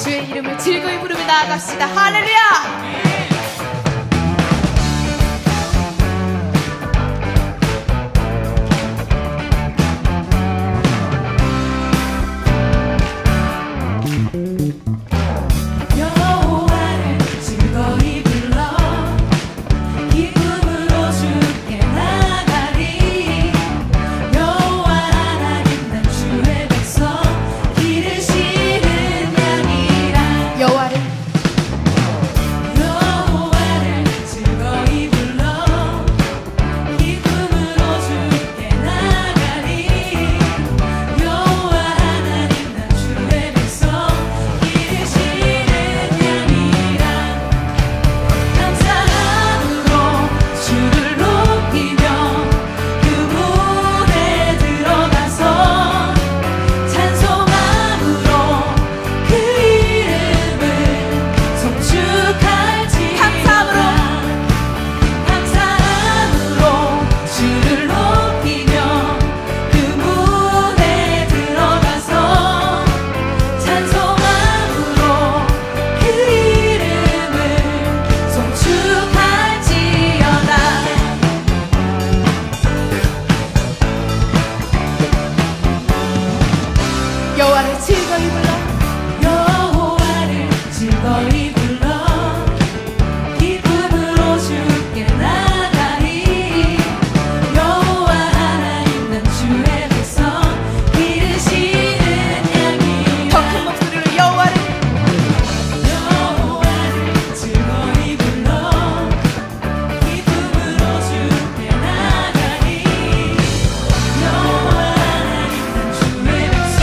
주의 이름을 즐거이 부르며 나아갑시다. 할렐루야. 여호와를 즐거이 불러 여호와를 즐거이 불러 기쁨으로 주께 나가리 여호와 하나님 난 주의 백성 기르시는 양이라 더 큰 목소리로 여호와를 즐거이 불러 기쁨으로 주께 나가리 여호와 하나님 난 주의 백성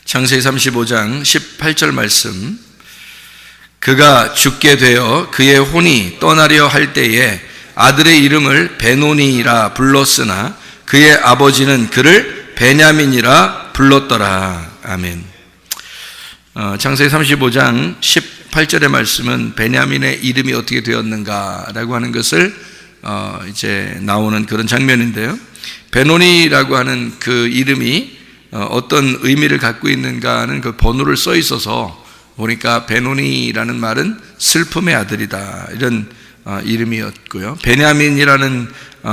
창세기 35장 18절 말씀. 그가 죽게 되어 그의 혼이 떠나려 할 때에 아들의 이름을 베노니라 불렀으나 그의 아버지는 그를 베냐민이라 불렀더라. 아멘. 창세기 35장 18절의 말씀은 베냐민의 이름이 어떻게 되었는가라고 하는 것을 이제 나오는 그런 장면인데요. 베노니라고 하는 그 이름이 어떤 의미를 갖고 있는가는 그 번호를 써 있어서 보니까 베노니라는 말은 슬픔의 아들이다, 이런 이름이었고요. 베냐민이라는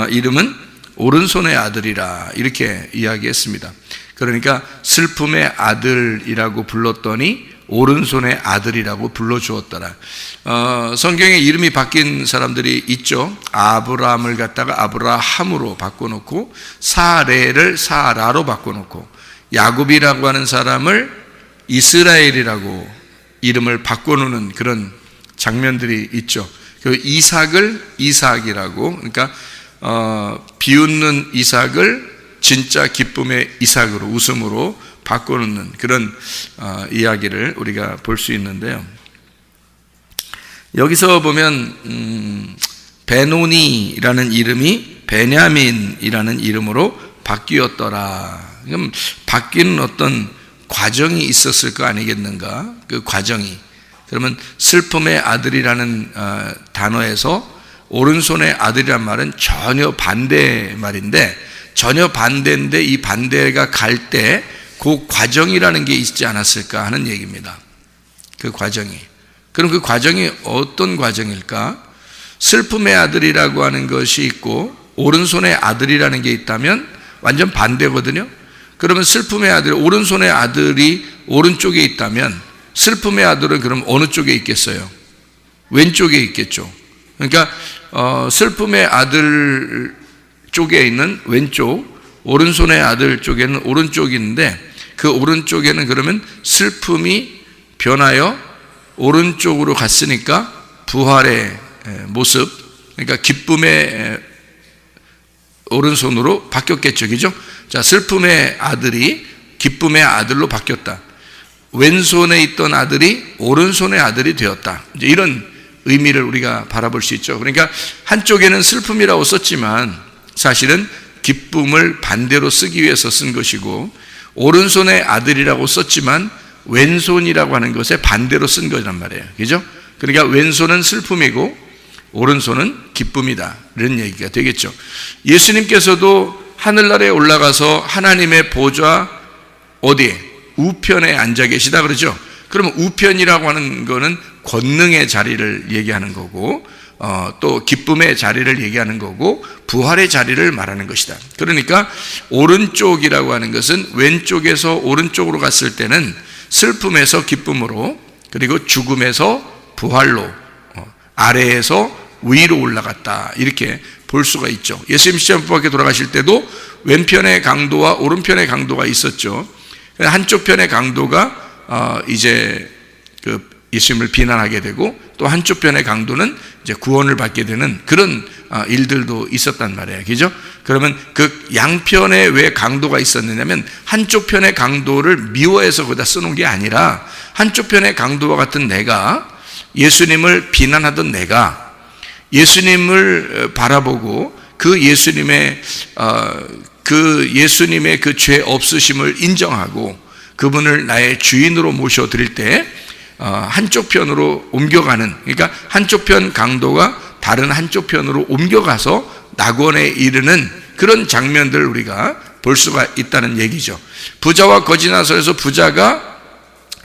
이름은 오른손의 아들이라 이렇게 이야기했습니다. 그러니까 슬픔의 아들이라고 불렀더니 오른손의 아들이라고 불러주었더라. 성경에 이름이 바뀐 사람들이 있죠. 아브라함을 갖다가 아브라함으로 바꿔놓고 사레를 사라로 바꿔놓고 야곱이라고 하는 사람을 이스라엘이라고 이름을 바꿔놓는 그런 장면들이 있죠. 그 이삭을 이삭이라고, 그러니까 비웃는 이삭을 진짜 기쁨의 이삭으로, 웃음으로 바꿔놓는 그런 이야기를 우리가 볼 수 있는데요. 여기서 보면 베노니라는 이름이 베냐민이라는 이름으로 바뀌었더라. 그럼 바뀌는 어떤 과정이 있었을 거 아니겠는가? 그 과정이. 그러면 슬픔의 아들이라는 단어에서 오른손의 아들이란 말은 전혀 반대 말인데, 전혀 반대인데 이 반대가 갈 때 그 과정이라는 게 있지 않았을까 하는 얘기입니다. 그 과정이. 그럼 그 과정이 어떤 과정일까? 슬픔의 아들이라고 하는 것이 있고 오른손의 아들이라는 게 있다면 완전 반대거든요. 그러면 슬픔의 아들, 오른손의 아들이 오른쪽에 있다면 슬픔의 아들은 그럼 어느 쪽에 있겠어요? 왼쪽에 있겠죠. 그러니까 슬픔의 아들 쪽에 있는 왼쪽, 오른손의 아들 쪽에는 오른쪽인데 그 오른쪽에는 그러면 슬픔이 변하여 오른쪽으로 갔으니까 부활의 모습, 그러니까 기쁨의 오른손으로 바뀌었겠죠. 그죠? 자, 슬픔의 아들이 기쁨의 아들로 바뀌었다. 왼손에 있던 아들이 오른손의 아들이 되었다. 이제 이런 의미를 우리가 바라볼 수 있죠. 그러니까 한쪽에는 슬픔이라고 썼지만 사실은 기쁨을 반대로 쓰기 위해서 쓴 것이고, 오른손의 아들이라고 썼지만 왼손이라고 하는 것에 반대로 쓴 거란 말이에요. 그죠? 그러니까 왼손은 슬픔이고 오른손은 기쁨이다. 이런 얘기가 되겠죠. 예수님께서도 하늘나라에 올라가서 하나님의 보좌 어디에? 우편에 앉아 계시다 그러죠. 그러면 우편이라고 하는 거는 권능의 자리를 얘기하는 거고, 또 기쁨의 자리를 얘기하는 거고, 부활의 자리를 말하는 것이다. 그러니까 오른쪽이라고 하는 것은 왼쪽에서 오른쪽으로 갔을 때는 슬픔에서 기쁨으로, 그리고 죽음에서 부활로, 아래에서 위로 올라갔다. 이렇게 볼 수가 있죠. 예수님 십자가에 돌아가실 때도 왼편의 강도와 오른편의 강도가 있었죠. 한쪽 편의 강도가 이제 그 예수님을 비난하게 되고, 또 한쪽 편의 강도는 이제 구원을 받게 되는 그런 일들도 있었단 말이에요. 그죠? 그러면 그 양편에 왜 강도가 있었느냐면 한쪽 편의 강도를 미워해서 거기다 써놓은 게 아니라 한쪽 편의 강도와 같은 내가, 예수님을 비난하던 내가 예수님을 바라보고 그 예수님의 그 죄 없으심을 인정하고 그분을 나의 주인으로 모셔드릴 때 한쪽 편으로 옮겨가는, 그러니까 한쪽 편 강도가 다른 한쪽 편으로 옮겨가서 낙원에 이르는 그런 장면들을 우리가 볼 수가 있다는 얘기죠. 부자와 거지나서에서 부자가,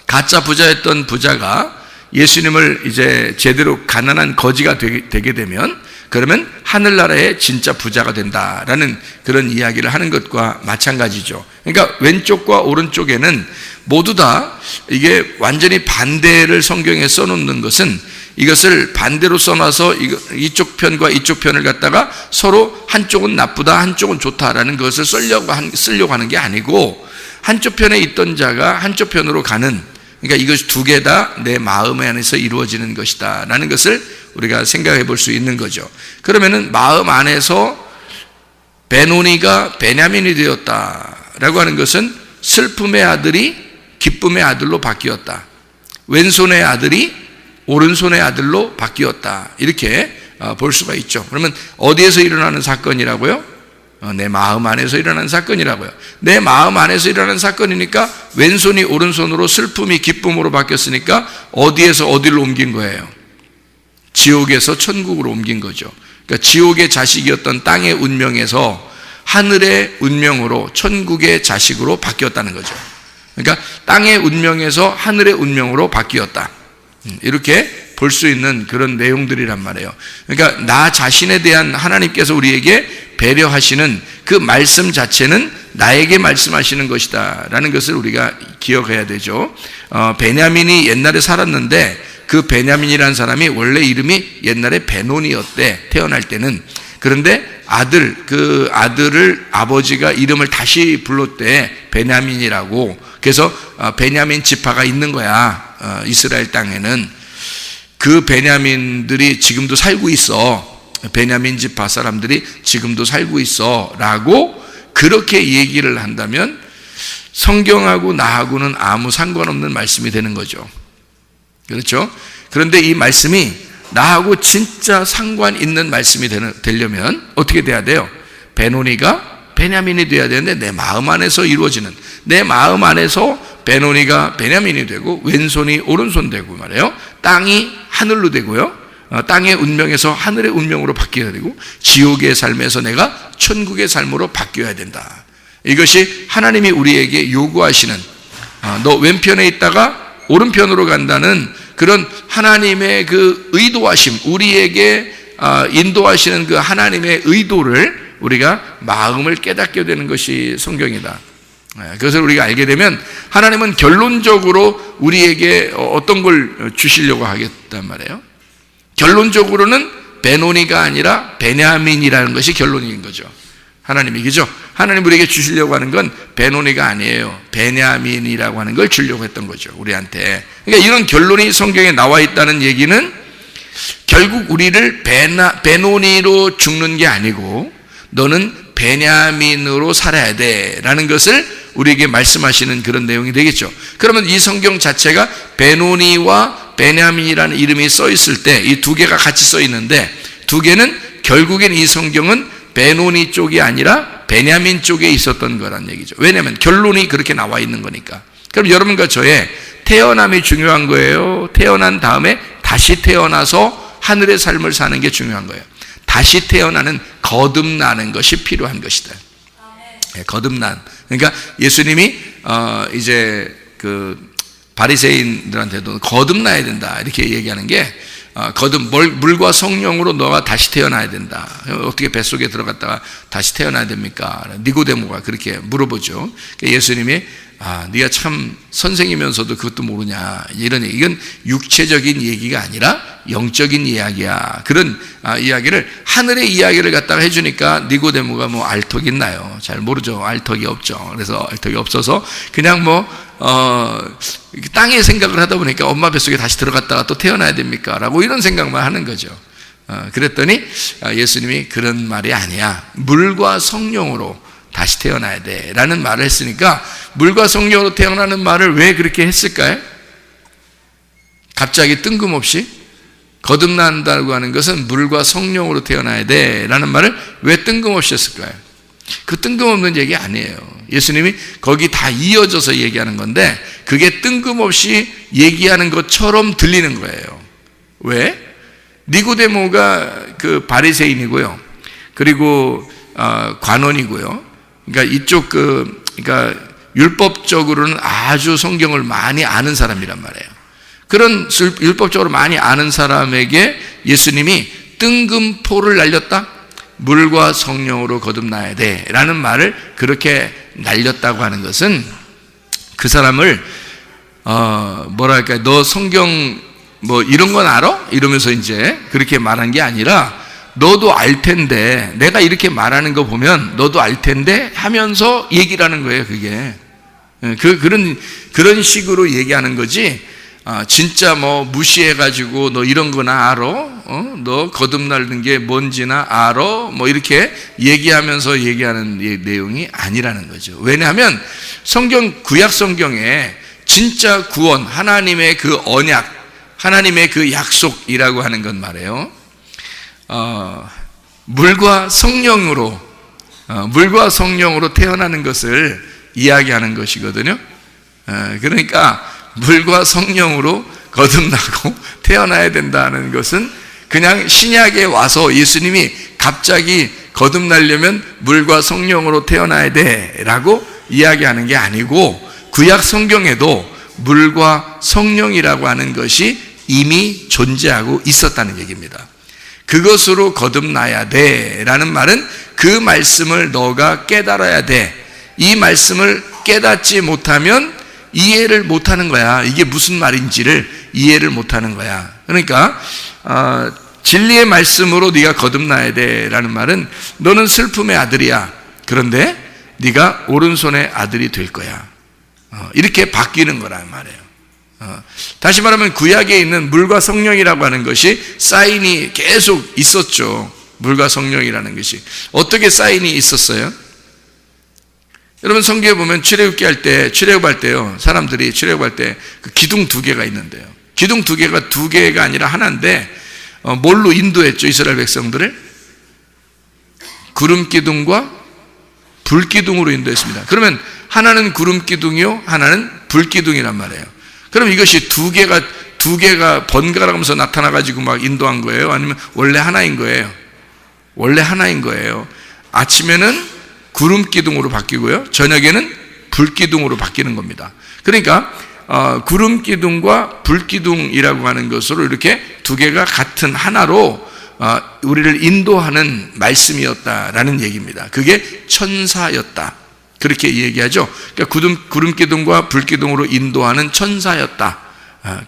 가짜 부자였던 부자가 예수님을 이제 제대로 가난한 거지가 되게 되면 그러면 하늘나라의 진짜 부자가 된다라는 그런 이야기를 하는 것과 마찬가지죠. 그러니까 왼쪽과 오른쪽에는 모두 다 이게 완전히 반대를 성경에 써놓는 것은, 이것을 반대로 써놔서 이쪽 편과 이쪽 편을 갖다가 서로 한쪽은 나쁘다 한쪽은 좋다라는 것을 쓰려고 하는 게 아니고, 한쪽 편에 있던 자가 한쪽 편으로 가는, 그러니까 이것이 두 개 다 내 마음 안에서 이루어지는 것이다 라는 것을 우리가 생각해 볼 수 있는 거죠. 그러면은 마음 안에서 베노니가 베냐민이 되었다라고 하는 것은 슬픔의 아들이 기쁨의 아들로 바뀌었다, 왼손의 아들이 오른손의 아들로 바뀌었다, 이렇게 볼 수가 있죠. 그러면 어디에서 일어나는 사건이라고요? 내 마음 안에서 일어나는 사건이라고요. 내 마음 안에서 일어나는 사건이니까 왼손이 오른손으로, 슬픔이 기쁨으로 바뀌었으니까 어디에서 어디로 옮긴 거예요? 지옥에서 천국으로 옮긴 거죠. 그러니까 지옥의 자식이었던 땅의 운명에서 하늘의 운명으로, 천국의 자식으로 바뀌었다는 거죠. 그러니까 땅의 운명에서 하늘의 운명으로 바뀌었다, 이렇게 볼 수 있는 그런 내용들이란 말이에요. 그러니까 나 자신에 대한 하나님께서 우리에게 배려하시는 그 말씀 자체는 나에게 말씀하시는 것이다 라는 것을 우리가 기억해야 되죠. 베냐민이 옛날에 살았는데 그 베냐민이라는 사람이 원래 이름이 옛날에 베논이었대, 태어날 때는. 그런데 그 아들을 아버지가 이름을 다시 불렀대, 베냐민이라고. 그래서 베냐민 지파가 있는 거야, 이스라엘 땅에는. 그 베냐민들이 지금도 살고 있어, 베냐민 지파 사람들이 지금도 살고 있어 라고 그렇게 얘기를 한다면 성경하고 나하고는 아무 상관없는 말씀이 되는 거죠. 그렇죠? 그런데 이 말씀이 나하고 진짜 상관 있는 말씀이 되려면 어떻게 돼야 돼요? 베노니가 베냐민이 돼야 되는데 내 마음 안에서 이루어지는, 내 마음 안에서 베노니가 베냐민이 되고 왼손이 오른손 되고 말이에요. 땅이 하늘로 되고요, 땅의 운명에서 하늘의 운명으로 바뀌어야 되고, 지옥의 삶에서 내가 천국의 삶으로 바뀌어야 된다. 이것이 하나님이 우리에게 요구하시는, 너 왼편에 있다가 오른편으로 간다는 그런 하나님의 그 의도하심, 우리에게 인도하시는 그 하나님의 의도를 우리가 마음을 깨닫게 되는 것이 성경이다. 그것을 우리가 알게 되면 하나님은 결론적으로 우리에게 어떤 걸 주시려고 하겠단 말이에요. 결론적으로는 베노니가 아니라 베냐민이라는 것이 결론인 거죠. 하나님이, 그죠? 하나님 우리에게 주시려고 하는 건 베노니가 아니에요. 베냐민이라고 하는 걸 주려고 했던 거죠, 우리한테. 그러니까 이런 결론이 성경에 나와 있다는 얘기는 결국 우리를 베노니로 죽는 게 아니고 너는 베냐민으로 살아야 돼 라는 것을 우리에게 말씀하시는 그런 내용이 되겠죠. 그러면 이 성경 자체가 베노니와 베냐민이라는 이름이 써 있을 때 이 두 개가 같이 써 있는데, 두 개는 결국엔 이 성경은 베노니 쪽이 아니라 베냐민 쪽에 있었던 거란 얘기죠. 왜냐하면 결론이 그렇게 나와 있는 거니까. 그럼 여러분과 저의 태어남이 중요한 거예요? 태어난 다음에 다시 태어나서 하늘의 삶을 사는 게 중요한 거예요? 다시 태어나는, 거듭나는 것이 필요한 것이다. 네, 거듭난. 그러니까 예수님이 이제 그 바리새인들한테도 거듭나야 된다 이렇게 얘기하는 게, 물과 성령으로 너가 다시 태어나야 된다. 어떻게 뱃속에 들어갔다가 다시 태어나야 됩니까? 니고데모가 그렇게 물어보죠. 예수님이 네가 참 선생이면서도 그것도 모르냐, 이런 얘기. 이건 육체적인 얘기가 아니라 영적인 이야기야. 그런 이야기를, 하늘의 이야기를 갖다가 해주니까 니고데모가 뭐 알턱이 있나요? 잘 모르죠. 알턱이 없죠. 그래서 알턱이 없어서 그냥 땅의 생각을 하다 보니까 엄마 뱃속에 다시 들어갔다가 또 태어나야 됩니까? 라고 이런 생각만 하는 거죠. 그랬더니 예수님이 그런 말이 아니야. 물과 성령으로 다시 태어나야 돼 라는 말을 했으니까, 물과 성령으로 태어나는 말을 왜 그렇게 했을까요? 갑자기 뜬금없이 거듭난다고 하는 것은 물과 성령으로 태어나야 돼 라는 말을 왜 뜬금없이 했을까요? 그 뜬금없는 얘기 아니에요. 예수님이 거기 다 이어져서 얘기하는 건데 그게 뜬금없이 얘기하는 것처럼 들리는 거예요. 왜? 니고데모가 그 바리새인이고요, 그리고 관원이고요. 그러니까 이쪽 그러니까 율법적으로는 아주 성경을 많이 아는 사람이란 말이에요. 그런 율법적으로 많이 아는 사람에게 예수님이 뜬금포를 날렸다? 물과 성령으로 거듭나야 돼 라는 말을 그렇게 날렸다고 하는 것은, 그 사람을 뭐랄까, 너 성경 뭐 이런 건 알아? 이러면서 이제 그렇게 말한 게 아니라, 너도 알 텐데, 내가 이렇게 말하는 거 보면 너도 알 텐데 하면서 얘기를 하는 거예요. 그게 그런 식으로 얘기하는 거지. 진짜 뭐 무시해가지고 너 이런 거나 알아? 너 거듭나는 게 뭔지나 알아? 뭐 이렇게 얘기하면서 얘기하는 내용이 아니라는 거죠. 왜냐하면 구약 성경에 진짜 구원, 하나님의 그 언약, 하나님의 그 약속이라고 하는 건 말이에요, 물과 성령으로 태어나는 것을 이야기하는 것이거든요. 그러니까 물과 성령으로 거듭나고 태어나야 된다는 것은 그냥 신약에 와서 예수님이 갑자기 거듭나려면 물과 성령으로 태어나야 돼 라고 이야기하는 게 아니고, 구약 성경에도 물과 성령이라고 하는 것이 이미 존재하고 있었다는 얘기입니다. 그것으로 거듭나야 돼 라는 말은 그 말씀을 너가 깨달아야 돼. 이 말씀을 깨닫지 못하면 이해를 못하는 거야. 이게 무슨 말인지를 이해를 못하는 거야. 그러니까 진리의 말씀으로 네가 거듭나야 돼 라는 말은 너는 슬픔의 아들이야. 그런데 네가 오른손의 아들이 될 거야. 이렇게 바뀌는 거란 말이에요. 다시 말하면 구약에 있는 물과 성령이라고 하는 것이 사인이 계속 있었죠. 물과 성령이라는 것이 어떻게 사인이 있었어요? 여러분 성경에 보면 출애굽할 때요, 사람들이 출애굽할 때 그 기둥 2개가 있는데요. 기둥 2개가 2개가 아니라 하나인데 뭘로 인도했죠? 이스라엘 백성들을 구름 기둥과 불 기둥으로 인도했습니다. 그러면 하나는 구름 기둥이요, 하나는 불 기둥이란 말이에요. 그럼 이것이 2개가 번갈아가면서 나타나가지고 막 인도한 거예요? 아니면 원래 하나인 거예요? 원래 하나인 거예요. 아침에는 구름 기둥으로 바뀌고요, 저녁에는 불 기둥으로 바뀌는 겁니다. 그러니까 구름 기둥과 불 기둥이라고 하는 것으로 이렇게 2개가 같은 하나로 우리를 인도하는 말씀이었다라는 얘기입니다. 그게 천사였다, 그렇게 얘기하죠. 그러니까 구름 기둥과 불 기둥으로 인도하는 천사였다.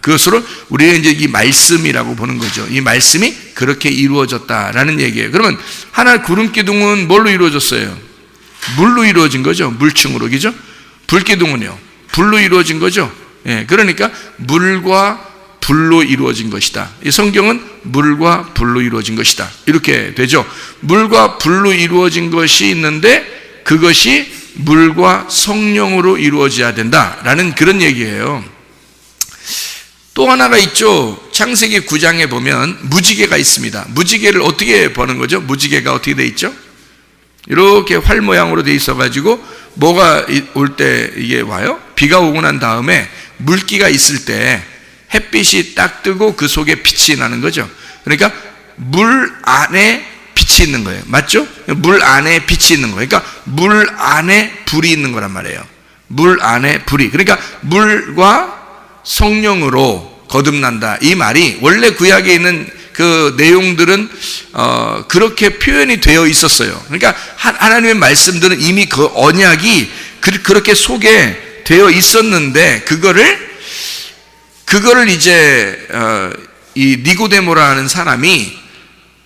그것으로 우리가 이제 이 말씀이라고 보는 거죠. 이 말씀이 그렇게 이루어졌다라는 얘기예요. 그러면 하나 구름 기둥은 뭘로 이루어졌어요? 물로 이루어진 거죠. 물층으로, 그죠? 불 기둥은요, 불로 이루어진 거죠. 예, 그러니까 물과 불로 이루어진 것이다. 이 성경은 물과 불로 이루어진 것이다, 이렇게 되죠. 물과 불로 이루어진 것이 있는데 그것이 물과 성령으로 이루어져야 된다라는 그런 얘기예요. 또 하나가 있죠. 창세기 9장에 보면 무지개가 있습니다. 무지개를 어떻게 보는 거죠? 무지개가 어떻게 돼 있죠? 이렇게 활 모양으로 돼 있어가지고 뭐가 올 때 이게 와요? 비가 오고 난 다음에 물기가 있을 때 햇빛이 딱 뜨고 그 속에 빛이 나는 거죠. 그러니까 물 안에 빛이 있는 거예요. 맞죠? 물 안에 빛이 있는 거예요. 그러니까 물 안에 불이 있는 거란 말이에요. 물 안에 불이. 그러니까 물과 성령으로 거듭난다, 이 말이 원래 구약에 있는 그 내용들은 그렇게 표현이 되어 있었어요. 그러니까 하나님의 말씀들은 이미 그 언약이 그렇게 속에 되어 있었는데 그거를 이제 이 니고데모라는 사람이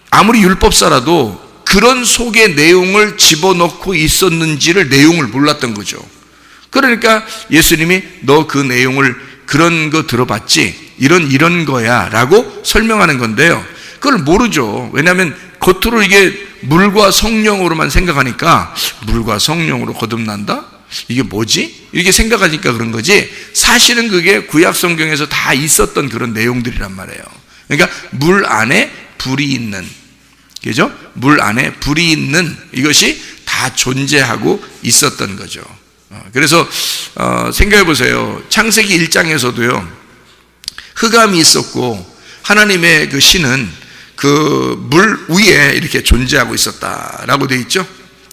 아무리 율법사라도 그런 속의 내용을 집어넣고 있었는지를 내용을 몰랐던 거죠. 그러니까 예수님이 너 그 내용을 그런 거 들어봤지? 이런 거야 라고 설명하는 건데요, 그걸 모르죠. 왜냐하면 겉으로 이게 물과 성령으로만 생각하니까 물과 성령으로 거듭난다? 이게 뭐지? 이렇게 생각하니까 그런 거지, 사실은 그게 구약 성경에서 다 있었던 그런 내용들이란 말이에요. 그러니까 물 안에 불이 있는, 그죠? 물 안에 불이 있는 이것이 다 존재하고 있었던 거죠. 그래서 생각해 보세요. 창세기 1장에서도요 흑암이 있었고 하나님의 그 신은 그 물 위에 이렇게 존재하고 있었다라고 되어 있죠.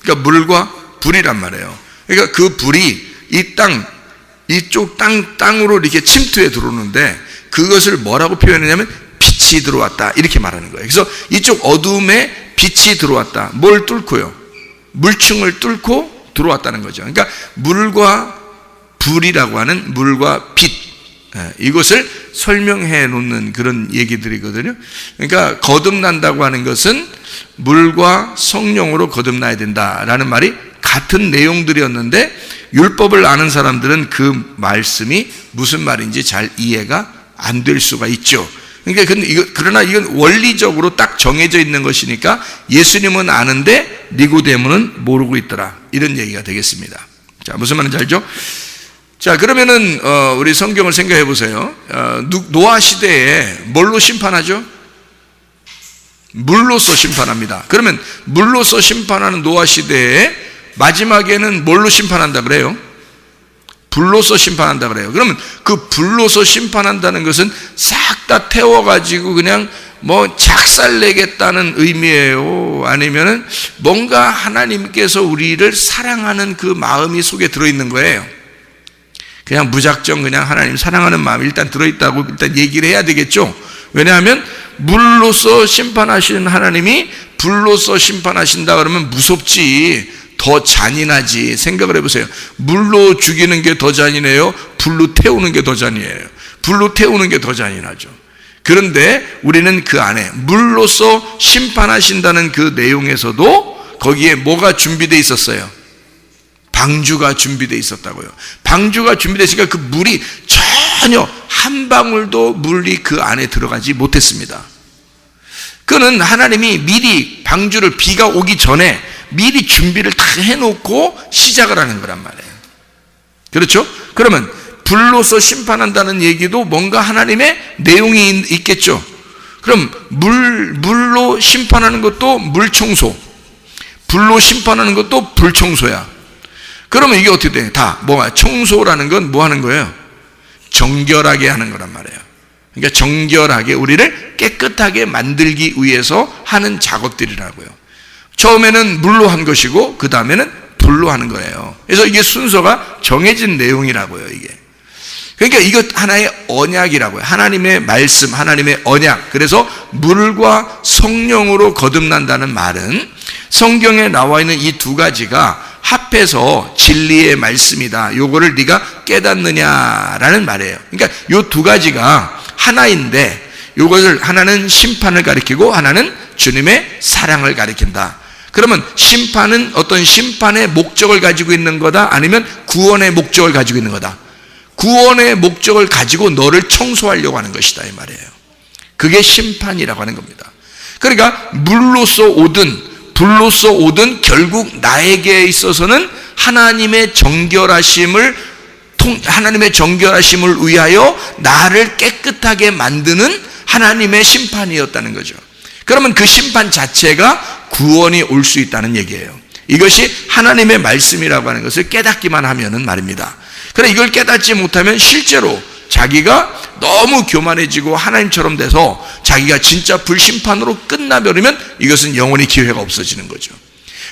그러니까 물과 불이란 말이에요. 그러니까 그 불이 이쪽 땅으로 이렇게 침투해 들어오는데 그것을 뭐라고 표현하냐면 빛이 들어왔다, 이렇게 말하는 거예요. 그래서 이쪽 어둠에 빛이 들어왔다. 뭘 뚫고요? 물층을 뚫고 들어왔다는 거죠. 그러니까 물과 불이라고 하는 물과 빛, 이것을 설명해 놓는 그런 얘기들이거든요. 그러니까 거듭난다고 하는 것은 물과 성령으로 거듭나야 된다라는 말이 같은 내용들이었는데 율법을 아는 사람들은 그 말씀이 무슨 말인지 잘 이해가 안 될 수가 있죠. 그러니까 그러나 이건 원리적으로 딱 정해져 있는 것이니까 예수님은 아는데 니고데모는 모르고 있더라, 이런 얘기가 되겠습니다. 자, 무슨 말인지 알죠? 자, 그러면은 우리 성경을 생각해 보세요. 노아 시대에 뭘로 심판하죠? 물로서 심판합니다. 그러면 물로서 심판하는 노아 시대에 마지막에는 뭘로 심판한다 그래요? 불로서 심판한다 그래요. 그러면 그 불로서 심판한다는 것은 싹 다 태워가지고 그냥 뭐 작살내겠다는 의미예요? 아니면은 뭔가 하나님께서 우리를 사랑하는 그 마음이 속에 들어있는 거예요? 그냥 무작정 그냥 하나님 사랑하는 마음이 일단 들어있다고 일단 얘기를 해야 되겠죠. 왜냐하면 물로서 심판하시는 하나님이 불로서 심판하신다 그러면 무섭지, 더 잔인하지. 생각을 해보세요. 물로 죽이는 게 더 잔인해요? 불로 태우는 게 더 잔인해요? 불로 태우는 게 더 잔인하죠. 그런데 우리는 그 안에 물로서 심판하신다는 그 내용에서도 거기에 뭐가 준비되어 있었어요? 방주가 준비되어 있었다고요. 방주가 준비되어 있으니까 그 물이 전혀 한 방울도 물이 그 안에 들어가지 못했습니다. 그는 하나님이 미리 방주를, 비가 오기 전에 미리 준비를 다 해놓고 시작을 하는 거란 말이에요. 그렇죠? 그러면 불로서 심판한다는 얘기도 뭔가 하나님의 내용이 있겠죠. 그럼 물로 심판하는 것도 물청소, 불로 심판하는 것도 불청소야. 그러면 이게 어떻게 돼? 다 뭐가, 청소라는 건 뭐 하는 거예요? 정결하게 하는 거란 말이에요. 그러니까 정결하게 우리를 깨끗하게 만들기 위해서 하는 작업들이라고요. 처음에는 물로 한 것이고 그 다음에는 불로 하는 거예요. 그래서 이게 순서가 정해진 내용이라고요, 이게. 그러니까 이것 하나의 언약이라고요. 하나님의 말씀, 하나님의 언약. 그래서 물과 성령으로 거듭난다는 말은 성경에 나와 있는 이 두 가지가 합해서 진리의 말씀이다. 요거를 네가 깨닫느냐라는 말이에요. 그러니까 요 두 가지가 하나인데, 요것을 하나는 심판을 가리키고 하나는 주님의 사랑을 가리킨다. 그러면 심판은 어떤 심판의 목적을 가지고 있는 거다, 아니면 구원의 목적을 가지고 있는 거다? 구원의 목적을 가지고 너를 청소하려고 하는 것이다, 이 말이에요. 그게 심판이라고 하는 겁니다. 그러니까 물로서 오든 불로서 오든 결국 나에게 있어서는 하나님의 정결하심을 위하여 나를 깨끗하게 만드는 하나님의 심판이었다는 거죠. 그러면 그 심판 자체가 구원이 올 수 있다는 얘기예요. 이것이 하나님의 말씀이라고 하는 것을 깨닫기만 하면은 말입니다. 그러나 이걸 깨닫지 못하면 실제로 자기가 너무 교만해지고 하나님처럼 돼서 자기가 진짜 불심판으로 끝나버리면 이것은 영원히 기회가 없어지는 거죠.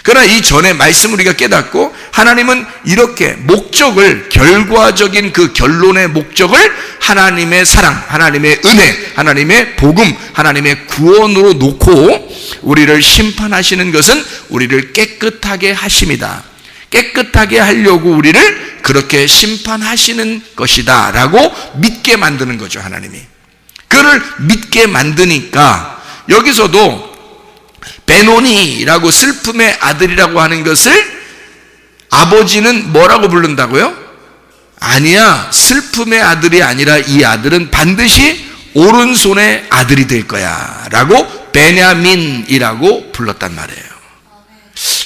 그러나 이 전에 말씀을 우리가 깨닫고, 하나님은 이렇게 목적을, 결과적인 그 결론의 목적을 하나님의 사랑, 하나님의 은혜, 하나님의 복음, 하나님의 구원으로 놓고 우리를 심판하시는 것은 우리를 깨끗하게 하심이다. 깨끗하게 하려고 우리를 그렇게 심판하시는 것이다 라고 믿게 만드는 거죠, 하나님이. 그를 믿게 만드니까 여기서도 베노니라고, 슬픔의 아들이라고 하는 것을 아버지는 뭐라고 부른다고요? 아니야, 슬픔의 아들이 아니라 이 아들은 반드시 오른손의 아들이 될 거야 라고 베냐민이라고 불렀단 말이에요.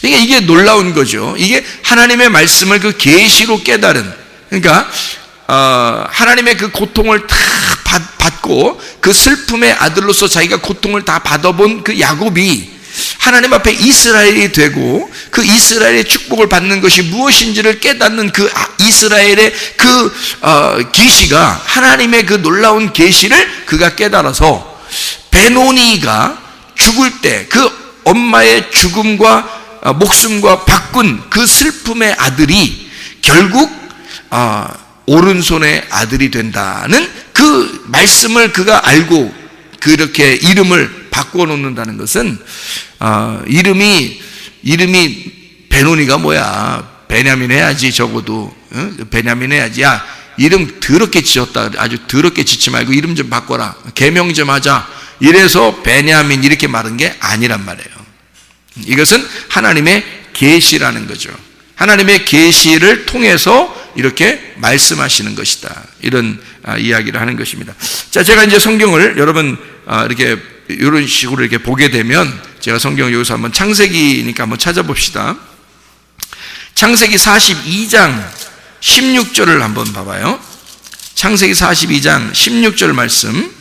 그러니까 이게 놀라운 거죠. 이게 하나님의 말씀을 그 계시로 깨달은, 그러니까 하나님의 그 고통을 다 받고 그 슬픔의 아들로서 자기가 고통을 다 받아본 그 야곱이 하나님 앞에 이스라엘이 되고 그 이스라엘의 축복을 받는 것이 무엇인지를 깨닫는 그 이스라엘의 그 계시가, 하나님의 그 놀라운 계시를 그가 깨달아서 베노니가 죽을 때 그 엄마의 죽음과 목숨과 바꾼 그 슬픔의 아들이 결국 오른손의 아들이 된다는 그 말씀을 그가 알고 그렇게 이름을 바꾸어 놓는다는 것은, 이름이 베노니가 뭐야, 베냐민 해야지, 적어도 베냐민 해야지. 야, 이름 더럽게 지었다, 아주 더럽게 짓지 말고 이름 좀 바꿔라, 개명 좀 하자, 이래서 베냐민 이렇게 말한 게 아니란 말이에요. 이것은 하나님의 계시라는 거죠. 하나님의 계시를 통해서 이렇게 말씀하시는 것이다, 이런 이야기를 하는 것입니다. 자, 제가 이제 성경을 여러분 이렇게 이런 식으로 이렇게 보게 되면, 제가 성경을 여기서 한번 창세기니까 한번 찾아봅시다. 창세기 42장 16절을 한번 봐봐요. 창세기 42장 16절 말씀.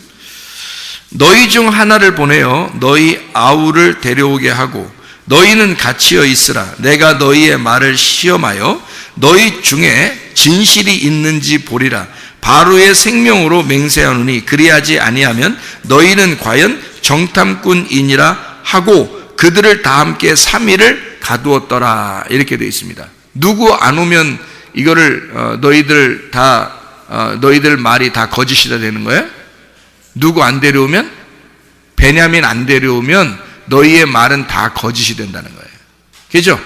너희 중 하나를 보내어 너희 아우를 데려오게 하고 너희는 갇히어 있으라. 내가 너희의 말을 시험하여 너희 중에 진실이 있는지 보리라. 바로의 생명으로 맹세하노니 그리하지 아니하면 너희는 과연 정탐꾼이니라 하고 그들을 다 함께 3일을 가두었더라. 이렇게 되어 있습니다. 누구 안 오면 이거를 너희들 말이 다 거짓이다 되는 거예요? 누구 안 데려오면? 베냐민 안 데려오면 너희의 말은 다 거짓이 된다는 거예요. 그죠?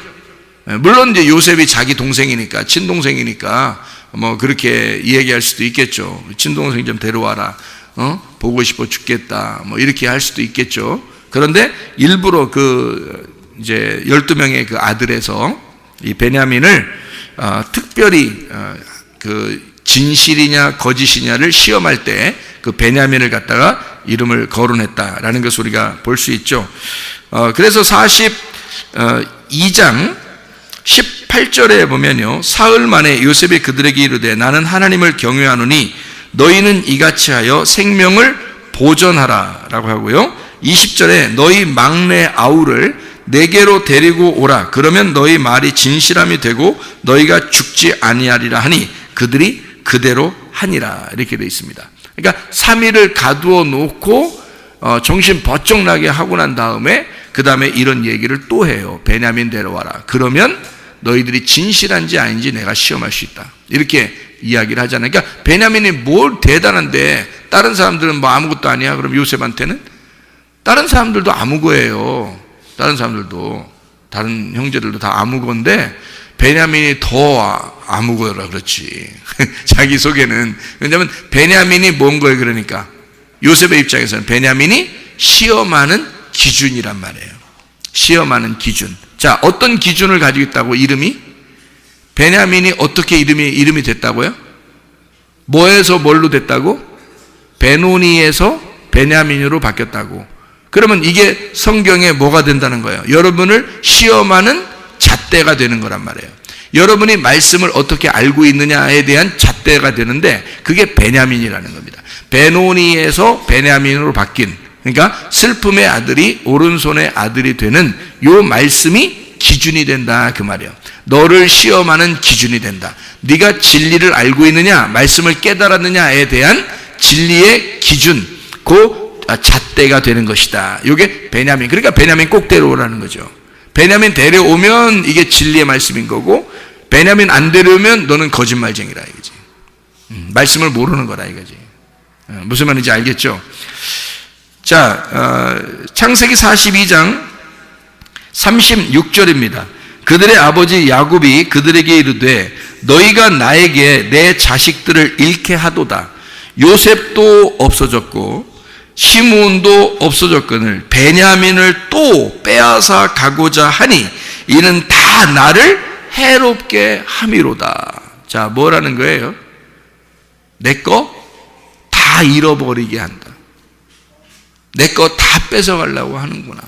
물론 이제 요셉이 자기 동생이니까, 친동생이니까 뭐 그렇게 이야기할 수도 있겠죠. 친동생 좀 데려와라. 보고 싶어 죽겠다. 뭐 이렇게 할 수도 있겠죠. 그런데 일부러 이제 12명의 그 아들에서 이 베냐민을 특별히 진실이냐 거짓이냐를 시험할 때 그 베냐민을 갖다가 이름을 거론했다라는 것을 우리가 볼 수 있죠. 그래서 42장 18절에 보면요, 사흘 만에 요셉이 그들에게 이르되 나는 하나님을 경외하노니 너희는 이같이 하여 생명을 보전하라 라고 하고요, 20절에 너희 막내 아우를 내게로 데리고 오라. 그러면 너희 말이 진실함이 되고 너희가 죽지 아니하리라 하니 그들이 그대로 하니라. 이렇게 되어 있습니다. 그러니까 3일을 가두어 놓고 정신 버쩍 나게 하고 난 다음에 그 다음에 이런 얘기를 또 해요. 베냐민 데려와라. 그러면 너희들이 진실한지 아닌지 내가 시험할 수 있다. 이렇게 이야기를 하잖아요. 그러니까 베냐민이 뭘 대단한데 다른 사람들은 뭐 아무것도 아니야. 그럼 요셉한테는 다른 사람들도 아무거예요. 다른 사람들도, 다른 형제들도 다 아무건데 베냐민이 더 아무거라 그렇지. 자기 속에는. 왜냐하면 베냐민이 뭔 거예요? 그러니까 요셉의 입장에서는 베냐민이 시험하는 기준이란 말이에요. 시험하는 기준. 자, 어떤 기준을 가지고 있다고? 이름이? 베냐민이 어떻게 이름이 됐다고요? 뭐에서 뭘로 됐다고? 베노니에서 베냐민으로 바뀌었다고. 그러면 이게 성경에 뭐가 된다는 거예요? 여러분을 시험하는 잣대가 되는 거란 말이에요. 여러분이 말씀을 어떻게 알고 있느냐에 대한 잣대가 되는데 그게 베냐민이라는 겁니다. 베노니에서 베냐민으로 바뀐, 그러니까 슬픔의 아들이 오른손의 아들이 되는 요 말씀이 기준이 된다 그 말이에요. 너를 시험하는 기준이 된다. 네가 진리를 알고 있느냐, 말씀을 깨달았느냐에 대한 진리의 기준, 그 잣대가 되는 것이다. 이게 베냐민. 그러니까 베냐민 꼭 데려오라는 거죠. 베냐민 데려오면 이게 진리의 말씀인 거고, 베냐민 안 데려오면 너는 거짓말쟁이라 이거지. 말씀을 모르는 거라 이거지. 무슨 말인지 알겠죠? 자, 창세기 42장 36절입니다. 그들의 아버지 야곱이 그들에게 이르되 너희가 나에게 내 자식들을 잃게 하도다. 요셉도 없어졌고 시므온도 없어졌거늘 베냐민을 또 빼앗아 가고자 하니 이는 다 나를 해롭게 함이로다. 자, 뭐라는 거예요? 내 거 다 잃어버리게 한다. 내 거 다 뺏어가려고 하는구나.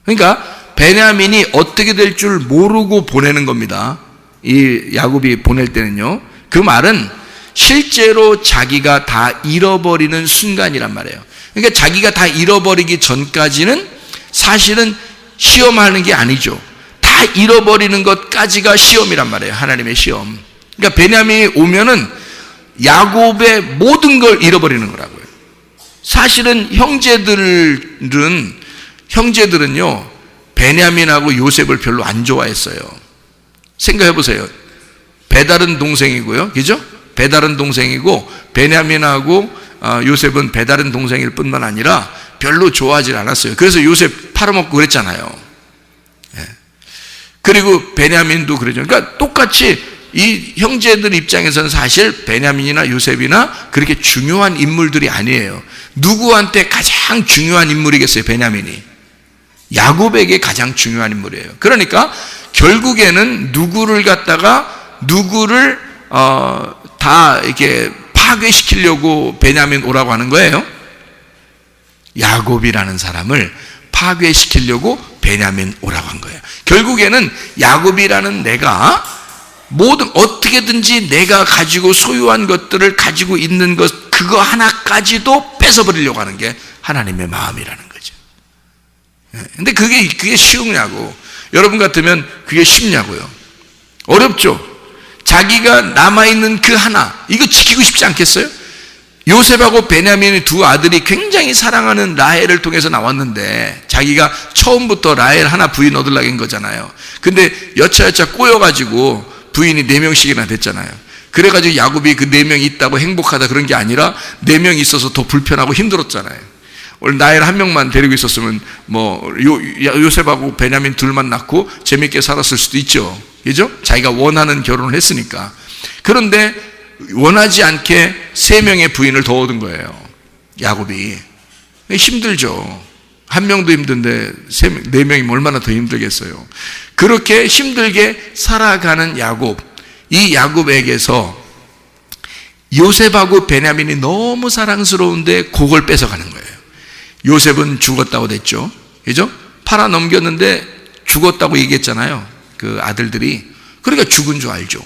그러니까 베냐민이 어떻게 될 줄 모르고 보내는 겁니다. 이 야곱이 보낼 때는요. 그 말은 실제로 자기가 다 잃어버리는 순간이란 말이에요. 그러니까 자기가 다 잃어버리기 전까지는 사실은 시험하는 게 아니죠. 다 잃어버리는 것까지가 시험이란 말이에요. 하나님의 시험. 그러니까 베냐민이 오면은 야곱의 모든 걸 잃어버리는 거라고요. 사실은 형제들은요 베냐민하고 요셉을 별로 안 좋아했어요. 생각해 보세요. 배다른 동생이고요, 그죠? 배다른 동생이고 베냐민하고 요셉은 배다른 동생일 뿐만 아니라 별로 좋아하지 않았어요. 그래서 요셉 팔아먹고 그랬잖아요. 예. 그리고 베냐민도 그러죠. 그러니까 똑같이 이 형제들 입장에서는 사실 베냐민이나 요셉이나 그렇게 중요한 인물들이 아니에요. 누구한테 가장 중요한 인물이겠어요? 베냐민이 야곱에게 가장 중요한 인물이에요. 그러니까 결국에는 누구를 다 이렇게 파괴시키려고 베냐민 오라고 하는 거예요. 야곱이라는 사람을 파괴시키려고 베냐민 오라고 한 거예요. 결국에는 야곱이라는 내가 모든 어떻게든지 내가 가지고 소유한 것들을 가지고 있는 것 그거 하나까지도 뺏어버리려고 하는 게 하나님의 마음이라는 거죠. 근데 그게 쉬우냐고. 여러분 같으면 그게 쉽냐고요. 어렵죠. 자기가 남아있는 그 하나 이거 지키고 싶지 않겠어요? 요셉하고 베냐민의 두 아들이 굉장히 사랑하는 라헬을 통해서 나왔는데 자기가 처음부터 라헬 하나 부인 얻으려고 한 거잖아요. 근데 여차여차 꼬여가지고 부인이 4명씩이나 됐잖아요. 그래가지고 야곱이 그 4명이 있다고 행복하다 그런 게 아니라 4명이 있어서 더 불편하고 힘들었잖아요. 오늘 나엘 한 명만 데리고 있었으면 요셉하고 베냐민 둘만 낳고 재밌게 살았을 수도 있죠. 그죠? 자기가 원하는 결혼을 했으니까. 그런데 원하지 않게 3명의 부인을 더 얻은 거예요. 야곱이. 힘들죠. 한 명도 힘든데 4명이면 얼마나 더 힘들겠어요. 그렇게 힘들게 살아가는 야곱, 이 야곱에게서 요셉하고 베냐민이 너무 사랑스러운데 그걸 뺏어가는 거예요. 요셉은 죽었다고 됐죠. 그죠? 팔아 넘겼는데 죽었다고 얘기했잖아요. 그 아들들이. 그러니까 죽은 줄 알죠.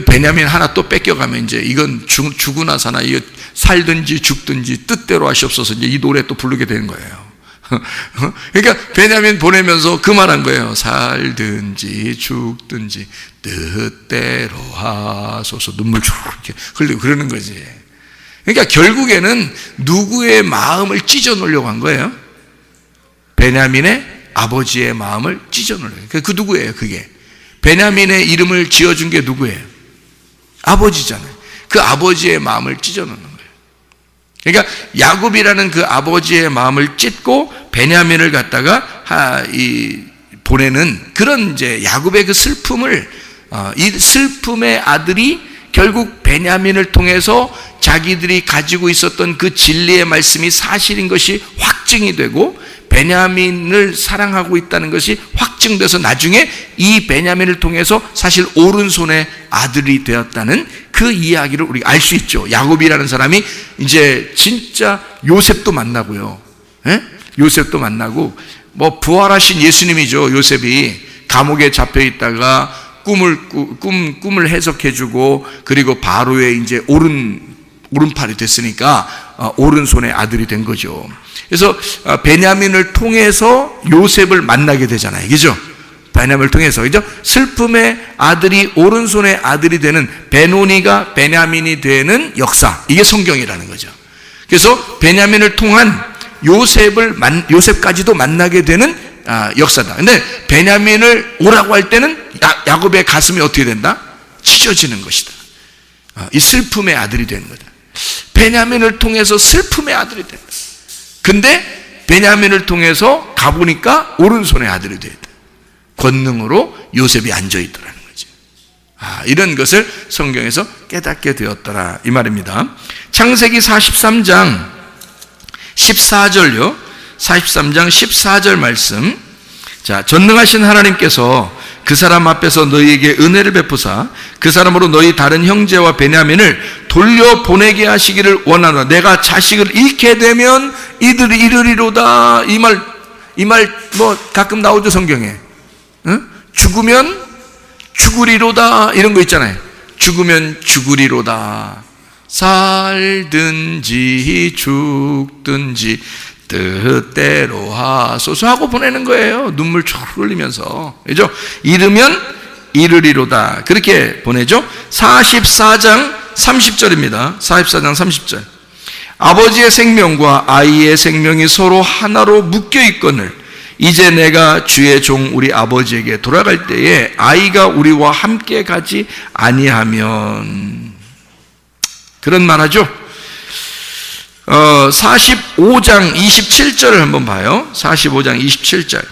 베냐민 하나 또 뺏겨가면 이제 이건 죽으나 사나 이거 살든지 죽든지 뜻대로 하시옵소서 이제 이 노래 또 부르게 되는 거예요. 그러니까 베냐민 보내면서 그 말한 거예요. 살든지 죽든지 뜻대로 하소서. 눈물 쭉 이렇게 흘리고 그러는 거지. 그러니까 결국에는 누구의 마음을 찢어 놓으려고 한 거예요? 베냐민의 아버지의 마음을 찢어 놓으려고. 그 누구예요 그게? 베냐민의 이름을 지어준 게 누구예요? 아버지잖아요. 그 아버지의 마음을 찢어 놓는 거예요. 그러니까 야곱이라는 그 아버지의 마음을 찢고 베냐민을 갖다가 보내는 그런 이제 야곱의 그 슬픔을, 이 슬픔의 아들이 결국 베냐민을 통해서 자기들이 가지고 있었던 그 진리의 말씀이 사실인 것이 확증이 되고 베냐민을 사랑하고 있다는 것이 확증돼서 나중에 이 베냐민을 통해서 사실 오른손의 아들이 되었다는 그 이야기를 우리가 알 수 있죠. 야곱이라는 사람이 이제 진짜 요셉도 만나고요. 예? 요셉도 만나고 뭐 부활하신 예수님이죠. 요셉이 감옥에 잡혀 있다가 꿈을 해석해주고 그리고 바로의 이제 오른팔이 됐으니까 오른손의 아들이 된 거죠. 그래서 베냐민을 통해서 요셉을 만나게 되잖아요. 그죠? 베냐민을 통해서. 그죠? 슬픔의 아들이 오른손의 아들이 되는 베노니가 베냐민이 되는 역사. 이게 성경이라는 거죠. 그래서 베냐민을 통한 요셉까지도 만나게 되는 역사다. 근데 베냐민을 오라고 할 때는 야곱의 가슴이 어떻게 된다? 찢어지는 것이다. 이 슬픔의 아들이 되는 거다. 베냐민을 통해서 슬픔의 아들이 된다. 근데 베냐민을 통해서 가보니까 오른손의 아들이 되었다. 권능으로 요셉이 앉아있더라는 거죠. 이런 것을 성경에서 깨닫게 되었더라 이 말입니다. 창세기 43장 14절요. 43장 14절 말씀. 자, 전능하신 하나님께서 그 사람 앞에서 너희에게 은혜를 베푸사 그 사람으로 너희 다른 형제와 베냐민을 돌려보내게 하시기를 원하노라. 내가 자식을 잃게 되면 이들이 이르리로다. 이 말 뭐 가끔 나오죠 성경에. 응? 죽으면 죽으리로다 이런 거 있잖아요. 죽으면 죽으리로다. 살든지 죽든지 뜻대로 하소서 하고 보내는 거예요. 눈물 쭉 흘리면서. 그죠? 이르면 이르리로다. 그렇게 보내죠. 44장 30절입니다. 44장 30절. 아버지의 생명과 아이의 생명이 서로 하나로 묶여 있거늘 이제 내가 주의 종 우리 아버지에게 돌아갈 때에 아이가 우리와 함께 가지 아니하면. 그런 말하죠. 45장 27절을 한번 봐요. 45장 27절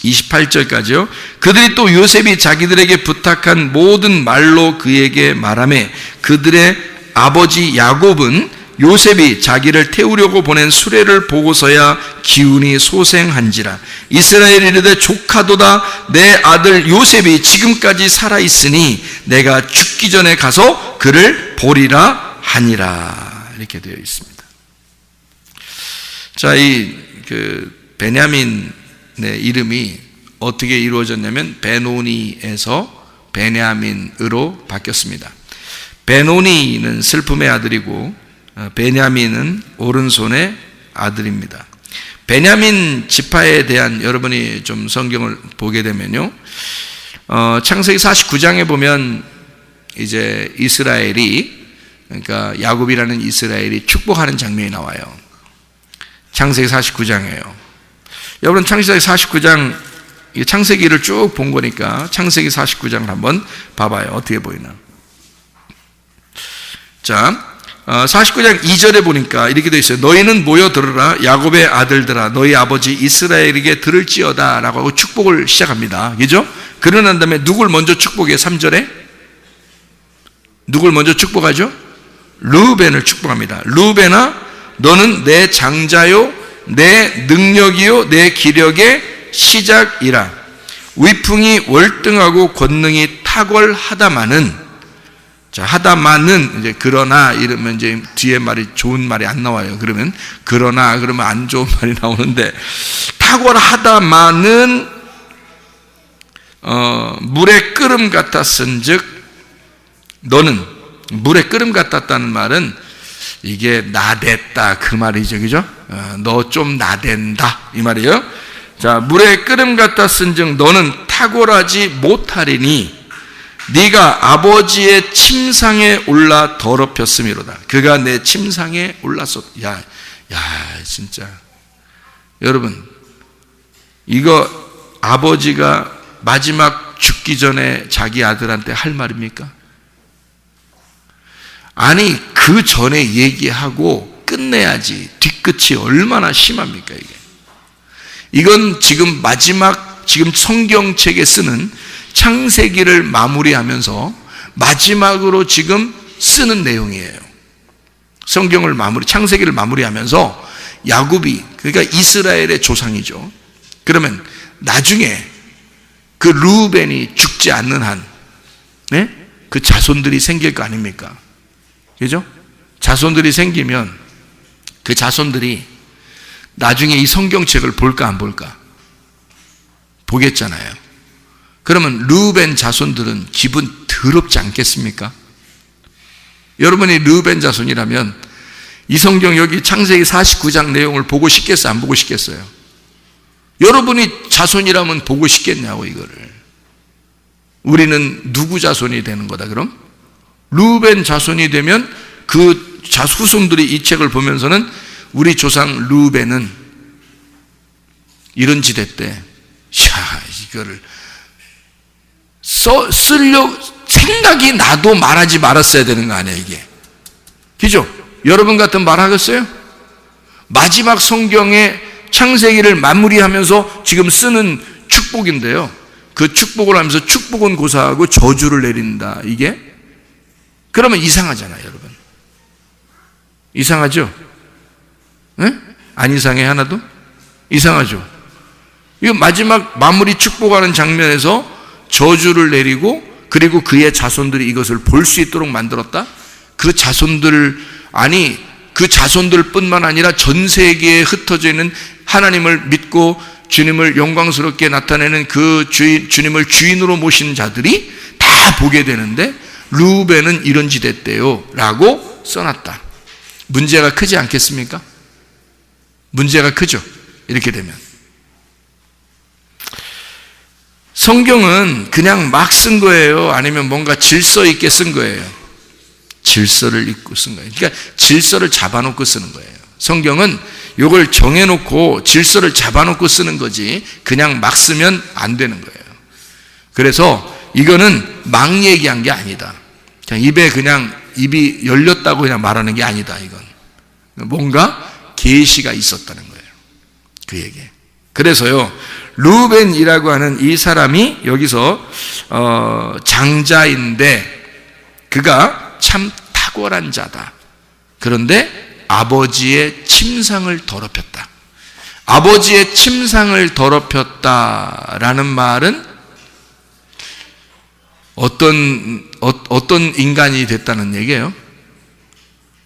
28절까지요. 그들이 또 요셉이 자기들에게 부탁한 모든 말로 그에게 말하매 그들의 아버지 야곱은 요셉이 자기를 태우려고 보낸 수레를 보고서야 기운이 소생한지라. 이스라엘이 이르되 조카도다. 내 아들 요셉이 지금까지 살아있으니 내가 죽기 전에 가서 그를 보리라 하니라. 이렇게 되어 있습니다. 자, 베냐민의 이름이 어떻게 이루어졌냐면 베노니에서 베냐민으로 바뀌었습니다. 베노니는 슬픔의 아들이고 베냐민은 오른손의 아들입니다. 베냐민 지파에 대한 여러분이 좀 성경을 보게 되면요, 창세기 49장에 보면 이제 이스라엘이, 그러니까 야곱이라는 이스라엘이 축복하는 장면이 나와요. 창세기 49장이에요. 여러분 창세기 49장 이 창세기를 쭉 본 거니까 창세기 49장을 한번 봐봐요. 어떻게 보이나. 자, 49장 2절에 보니까 이렇게 되어 있어요. 너희는 모여 들으라. 야곱의 아들들아, 너희 아버지 이스라엘에게 들을지어다 라고 하고 축복을 시작합니다. 그죠? 그러고 난 다음에 누굴 먼저 축복해요? 3절에 누굴 먼저 축복하죠? 르우벤을 축복합니다. 르우벤아, 너는 내 장자요 내 능력이요 내 기력의 시작이라. 위풍이 월등하고 권능이 탁월하다마는, 자, 하다마는 이제 그러나 이러면 이제 뒤에 말이 좋은 말이 안 나와요. 그러면 그러나 그러면 안 좋은 말이 나오는데, 탁월하다마는 물의 끓음 같았은즉, 너는 물의 끓음 같았다는 말은 이게 나댔다 그 말이죠. 그죠? 너 좀 나댄다 이 말이에요. 자, 물의 끓음 같았은즉 너는 탁월하지 못하리니 네가 아버지의 침상에 올라 더럽혔음이로다. 그가 내 침상에 올랐어. 야, 진짜 여러분, 이거 아버지가 마지막 죽기 전에 자기 아들한테 할 말입니까? 아니, 그 전에 얘기하고 끝내야지. 뒤끝이 얼마나 심합니까 이게. 이건 지금 마지막, 지금 성경책에 쓰는 창세기를 마무리하면서 마지막으로 지금 쓰는 내용이에요. 성경을 창세기를 마무리하면서 야곱이, 그러니까 이스라엘의 조상이죠. 그러면 나중에 그 르우벤이 죽지 않는 한, 네? 그 자손들이 생길 거 아닙니까? 그죠? 자손들이 생기면 그 자손들이 나중에 이 성경책을 볼까 안 볼까? 보겠잖아요. 그러면 르우벤 자손들은 기분 더럽지 않겠습니까? 여러분이 르우벤 자손이라면 이 성경 여기 창세기 49장 내용을 보고 싶겠어요? 안 보고 싶겠어요? 여러분이 자손이라면 보고 싶겠냐고 이거를. 우리는 누구 자손이 되는 거다 그럼? 르우벤 자손이 되면 그 후손들이 이 책을 보면서는 우리 조상 르우벤은 이런 짓 했대. 이거를 쓰려고 생각이 나도 말하지 말았어야 되는 거 아니에요 이게. 그죠? 여러분 같은 말 하겠어요? 마지막 성경의 창세기를 마무리하면서 지금 쓰는 축복인데요, 그 축복을 하면서 축복은 고사하고 저주를 내린다. 이게 그러면 이상하잖아요 여러분. 이상하죠? 네? 안 이상해 하나도? 이상하죠? 이거 마지막 마무리 축복하는 장면에서 저주를 내리고, 그리고 그의 자손들이 이것을 볼 수 있도록 만들었다? 그 자손들, 아니 그 자손들 뿐만 아니라 전 세계에 흩어져 있는 하나님을 믿고 주님을 영광스럽게 나타내는 그 주님을 주인으로 모신 자들이 다 보게 되는데, 르우벤은 이런 짓 했대요 라고 써놨다. 문제가 크지 않겠습니까? 문제가 크죠 이렇게 되면. 성경은 그냥 막 쓴 거예요? 아니면 뭔가 질서 있게 쓴 거예요? 질서를 읽고 쓴 거예요. 그러니까 질서를 잡아놓고 쓰는 거예요. 성경은 이걸 정해놓고 질서를 잡아놓고 쓰는 거지 그냥 막 쓰면 안 되는 거예요. 그래서 이거는 막 얘기한 게 아니다. 그냥 입이 열렸다고 그냥 말하는 게 아니다. 이건 뭔가 계시가 있었다는 거예요. 그에게. 그래서요, 르우벤이라고 하는 이 사람이 여기서 장자인데 그가 참 탁월한 자다. 그런데 아버지의 침상을 더럽혔다. 아버지의 침상을 더럽혔다라는 말은 어떤 인간이 됐다는 얘기예요?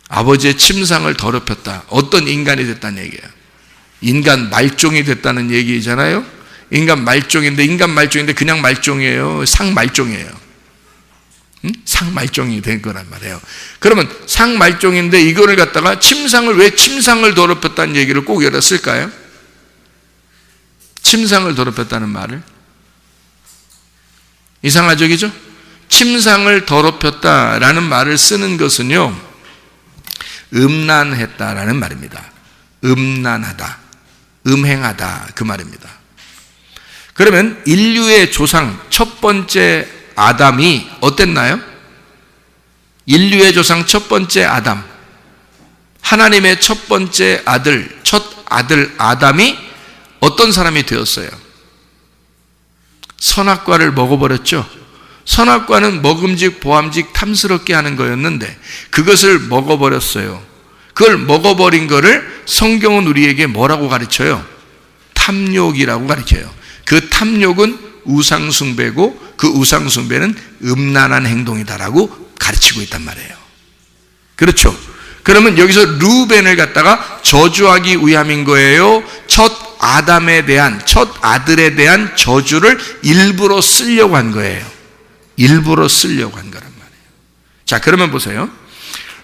아버지의 침상을 더럽혔다. 어떤 인간이 됐다는 얘기예요? 인간 말종이 됐다는 얘기잖아요. 인간 말종인데 그냥 말종이에요? 상말종이에요? 응? 상말종이 된 거란 말이에요. 그러면 상말종인데 이거를 갖다가 왜 침상을 더럽혔다는 얘기를 꼭 열었을까요? 침상을 더럽혔다는 말을. 이상하죠, 그죠? 침상을 더럽혔다라는 말을 쓰는 것은요, 음란했다라는 말입니다. 음란하다, 음행하다 그 말입니다. 그러면 인류의 조상 첫 번째 아담이 어땠나요? 인류의 조상 첫 번째 아담, 하나님의 첫 번째 아들, 첫 아들 아담이 어떤 사람이 되었어요? 선악과를 먹어버렸죠. 선악과는 먹음직 보암직 탐스럽게 하는 거였는데 그것을 먹어버렸어요. 그걸 먹어버린 거를 성경은 우리에게 뭐라고 가르쳐요? 탐욕이라고 가르쳐요. 그 탐욕은 우상숭배고 그 우상숭배는 음란한 행동이다라고 가르치고 있단 말이에요. 그렇죠? 그러면 여기서 루벤을 갖다가 저주하기 위함인 거예요? 첫 아담에 대한, 첫 아들에 대한 저주를 일부러 쓰려고 한 거예요. 일부러 쓰려고 한 거란 말이에요. 자, 그러면 보세요.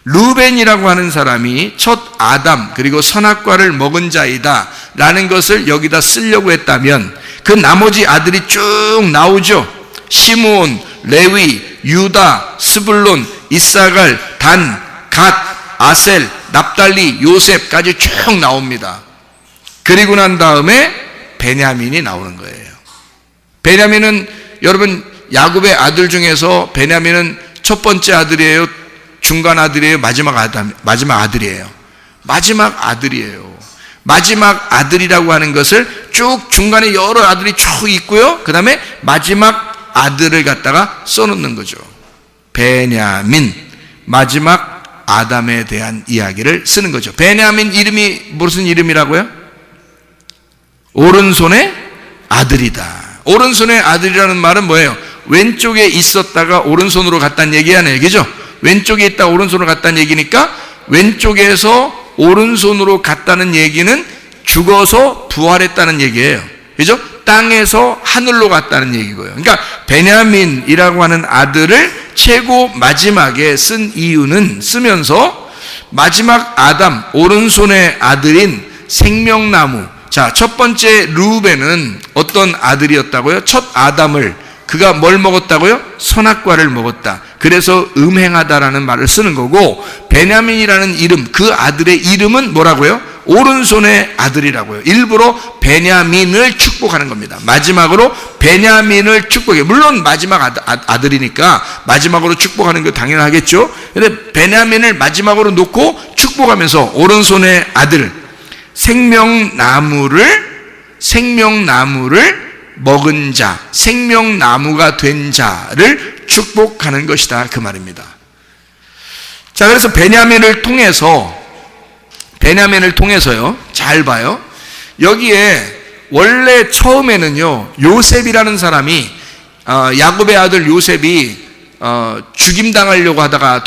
루벤이라고 하는 사람이 첫 아담 그리고 선악과를 먹은 자이다 라는 것을 여기다 쓰려고 했다면 그 나머지 아들이 쭉 나오죠. 시므온, 레위, 유다, 스불론, 이사갈, 단, 갓, 아셀, 납달리, 요셉까지 쭉 나옵니다. 그리고 난 다음에 베냐민이 나오는 거예요. 베냐민은 여러분 야곱의 아들 중에서 베냐민은 첫 번째 아들이에요? 중간 아들이에요? 마지막 아들이에요? 마지막 아들이에요. 마지막 아들이라고 하는 것을 쭉 중간에 여러 아들이 쭉 있고요. 그 다음에 마지막 아들을 갖다가 써놓는 거죠. 베냐민, 마지막 아담에 대한 이야기를 쓰는 거죠. 베냐민 이름이 무슨 이름이라고요? 오른손의 아들이다. 오른손의 아들이라는 말은 뭐예요? 왼쪽에 있었다가 오른손으로 갔다는 얘기 아니에요. 그죠? 왼쪽에 있다 오른손으로 갔다는 얘기니까 왼쪽에서 오른손으로 갔다는 얘기는 죽어서 부활했다는 얘기예요. 그죠? 땅에서 하늘로 갔다는 얘기고요. 그러니까 베냐민이라고 하는 아들을 최고 마지막에 쓴 이유는 쓰면서 마지막 아담, 오른손의 아들인 생명나무. 자, 첫 번째 루벤은 어떤 아들이었다고요? 첫 아담을 그가 뭘 먹었다고요? 선악과를 먹었다. 그래서 음행하다라는 말을 쓰는 거고 베냐민이라는 이름, 그 아들의 이름은 뭐라고요? 오른손의 아들이라고요. 일부러 베냐민을 축복하는 겁니다. 마지막으로 베냐민을 축복해요. 물론 마지막 아들이니까 마지막으로 축복하는 거 당연하겠죠. 근데 베냐민을 마지막으로 놓고 축복하면서 오른손의 아들 생명나무를 먹은 자, 생명나무가 된 자를 축복하는 것이다 그 말입니다. 자, 그래서 베냐민을 통해서요, 잘 봐요. 여기에 원래 처음에는요 요셉이라는 사람이 야곱의 아들 요셉이 죽임당하려고 하다가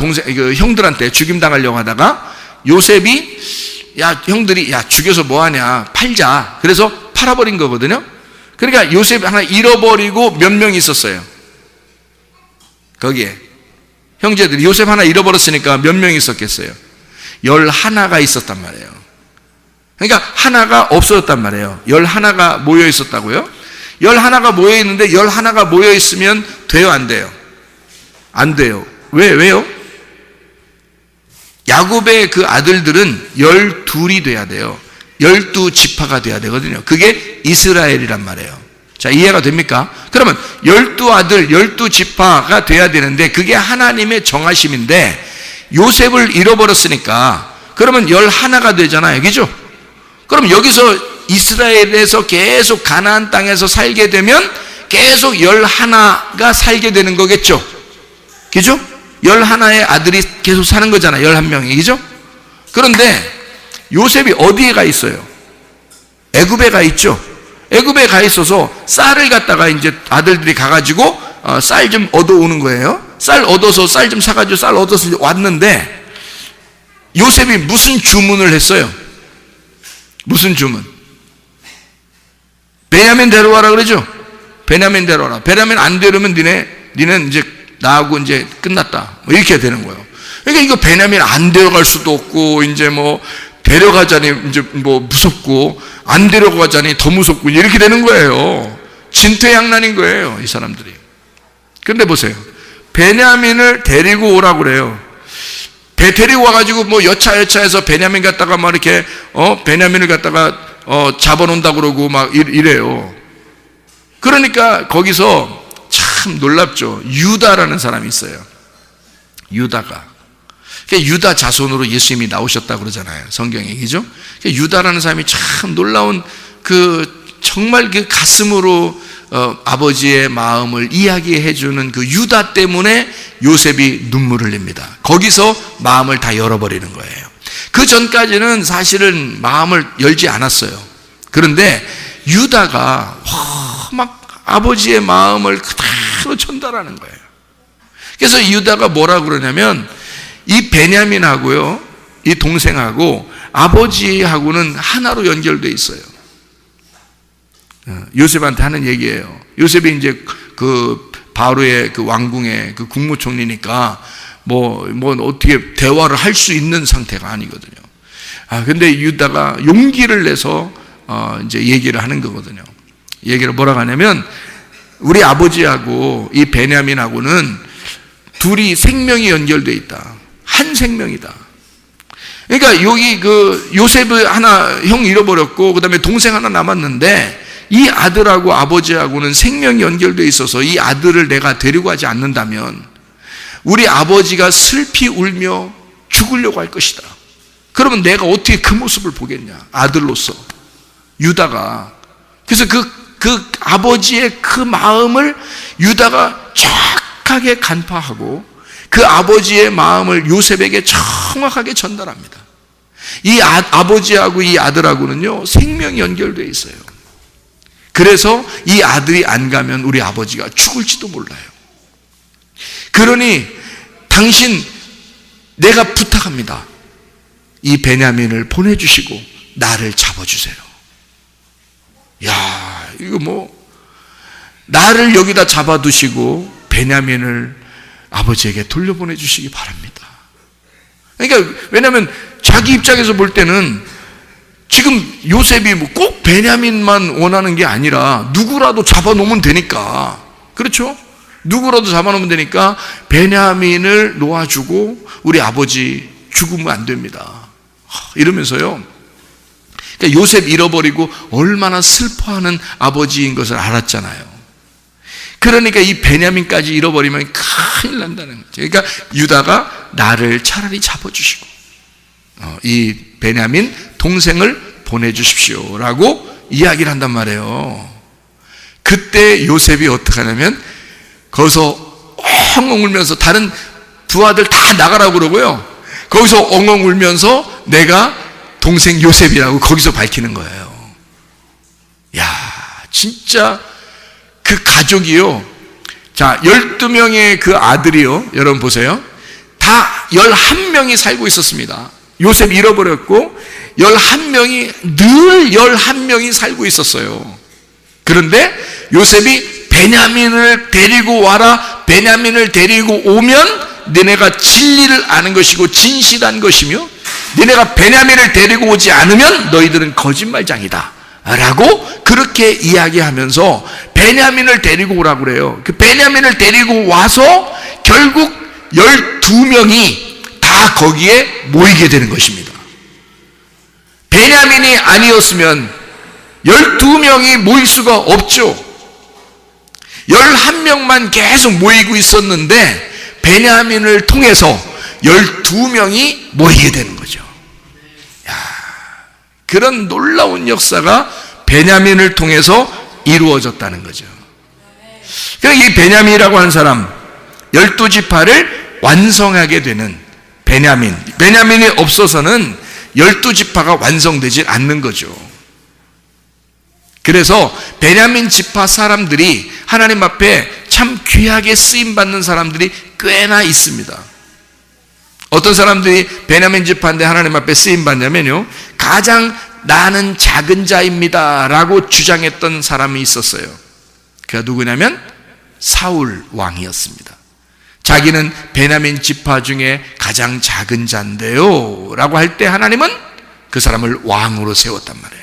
형들한테 죽임당하려고 하다가 요셉이 야 형들이 야 죽여서 뭐하냐 팔자. 그래서 팔아버린 거거든요. 그러니까 요셉 하나 잃어버리고 몇 명 있었어요. 거기에 형제들이 요셉 하나 잃어버렸으니까 몇 명 있었겠어요? 11가 있었단 말이에요. 그러니까 하나가 없어졌단 말이에요. 11가 모여 있었다고요? 11가 모여 있는데 11가 모여 있으면 돼요, 안 돼요? 안 돼요. 왜요? 야곱의 그 아들들은 12이 돼야 돼요. 12지파가 돼야 되거든요. 그게 이스라엘이란 말이에요. 자, 이해가 됩니까? 그러면 12아들, 12지파가 돼야 되는데 그게 하나님의 정하심인데 요셉을 잃어버렸으니까 그러면 11가 되잖아요. 그죠? 그럼 여기서 이스라엘에서 계속 가나안 땅에서 살게 되면 계속 11가 살게 되는 거겠죠? 그죠? 11의 아들이 계속 사는 거잖아요. 11명이. 그죠? 그런데 요셉이 어디에 가 있어요? 애굽에 가 있죠. 애굽에 가 있어서 쌀을 갖다가 이제 아들들이 가가지고 쌀 좀 얻어오는 거예요. 쌀 얻어서 쌀 좀 사가지고 쌀 얻어서 왔는데 요셉이 무슨 주문을 했어요? 무슨 주문? 베냐민 데려와라 그러죠. 베냐민 데려와라. 베냐민 안 데려오면 니는 이제 나하고 이제 끝났다. 뭐 이렇게 되는 거예요. 그러니까 이거 베냐민 안 데려갈 수도 없고 이제 뭐 데려가자니 이제 뭐 무섭고 안 데려가자니 더 무섭고 이렇게 되는 거예요. 진퇴양난인 거예요, 이 사람들이. 그런데 보세요. 베냐민을 데리고 오라고 그래요. 데리고 와가지고 뭐 여차해서 베냐민 갖다가 막 이렇게 베냐민을 갖다가 잡아놓는다 그러고 막 이래요. 그러니까 거기서 참 놀랍죠. 유다라는 사람이 있어요. 유다가. 그러니까 유다 자손으로 예수님이 나오셨다고 그러잖아요. 성경에. 그죠? 그러니까 유다라는 사람이 참 놀라운 정말 가슴으로 아버지의 마음을 이야기해 주는 그 유다 때문에 요셉이 눈물을 냅니다. 거기서 마음을 다 열어버리는 거예요. 그 전까지는 사실은 마음을 열지 않았어요. 그런데 유다가 막 아버지의 마음을 그대로 전달하는 거예요. 그래서 유다가 뭐라고 그러냐면 이 베냐민하고요, 이 동생하고 아버지하고는 하나로 연결되어 있어요. 요셉한테 하는 얘기예요. 요셉이 이제 바로의 왕궁의 국무총리니까 뭐 어떻게 대화를 할 수 있는 상태가 아니거든요. 근데 유다가 용기를 내서 이제 얘기를 하는 거거든요. 얘기를 뭐라고 하냐면 우리 아버지하고 이 베냐민하고는 둘이 생명이 연결되어 있다. 한 생명이다. 그러니까 여기 요셉을 하나 형 잃어버렸고 그다음에 동생 하나 남았는데 이 아들하고 아버지하고는 생명이 연결되어 있어서 이 아들을 내가 데리고 가지 않는다면 우리 아버지가 슬피 울며 죽으려고 할 것이다. 그러면 내가 어떻게 그 모습을 보겠냐? 아들로서 유다가. 그래서 그 아버지의 그 마음을 유다가 정확하게 간파하고 그 아버지의 마음을 요셉에게 정확하게 전달합니다. 이 아버지하고 이 아들하고는요 생명이 연결되어 있어요. 그래서 이 아들이 안 가면 우리 아버지가 죽을지도 몰라요. 그러니 당신 내가 부탁합니다. 이 베냐민을 보내주시고 나를 잡아주세요. 야, 이거 나를 여기다 잡아두시고 베냐민을 아버지에게 돌려보내주시기 바랍니다. 그러니까 왜냐하면 자기 입장에서 볼 때는 지금 요셉이 꼭 베냐민만 원하는 게 아니라 누구라도 잡아놓으면 되니까, 그렇죠? 누구라도 잡아놓으면 되니까 베냐민을 놓아주고 우리 아버지 죽으면 안 됩니다. 이러면서요. 그러니까 요셉 잃어버리고 얼마나 슬퍼하는 아버지인 것을 알았잖아요. 그러니까 이 베냐민까지 잃어버리면 큰일 난다는 거죠. 그러니까 유다가 나를 차라리 잡아주시고 이 베냐민 동생을 보내주십시오 라고 이야기를 한단 말이에요. 그때 요셉이 어떻게 하냐면 거기서 엉엉 울면서 다른 부하들 다 나가라고 그러고요. 거기서 엉엉 울면서 내가 동생 요셉이라고 거기서 밝히는 거예요. 야, 진짜 그 가족이요. 자, 12명의 그 아들이요. 여러분 보세요. 다 11명이 살고 있었습니다. 요셉 잃어버렸고 11명이 늘 11명이 살고 있었어요. 그런데 요셉이 베냐민을 데리고 와라. 베냐민을 데리고 오면 너네가 진리를 아는 것이고 진실한 것이며 너네가 베냐민을 데리고 오지 않으면 너희들은 거짓말장이다 라고 그렇게 이야기하면서 베냐민을 데리고 오라고 그래요. 그 베냐민을 데리고 와서 결국 12명이 다 거기에 모이게 되는 것입니다. 베냐민이 아니었으면 12명이 모일 수가 없죠. 11명만 계속 모이고 있었는데 베냐민을 통해서 12명이 모이게 되는 거죠. 야, 그런 놀라운 역사가 베냐민을 통해서 이루어졌다는 거죠. 그러니까 이 베냐민이라고 하는 사람 12지파를 완성하게 되는 베냐민이 없어서는 12지파가 완성되지 않는 거죠. 그래서 베냐민 지파 사람들이 하나님 앞에 참 귀하게 쓰임받는 사람들이 꽤나 있습니다. 어떤 사람들이 베냐민 지파인데 하나님 앞에 쓰임받냐면요, 가장 나는 작은 자입니다 라고 주장했던 사람이 있었어요. 그가 누구냐면 사울 왕이었습니다. 자기는 베냐민 지파 중에 가장 작은 자인데요 라고 할 때 하나님은 그 사람을 왕으로 세웠단 말이에요.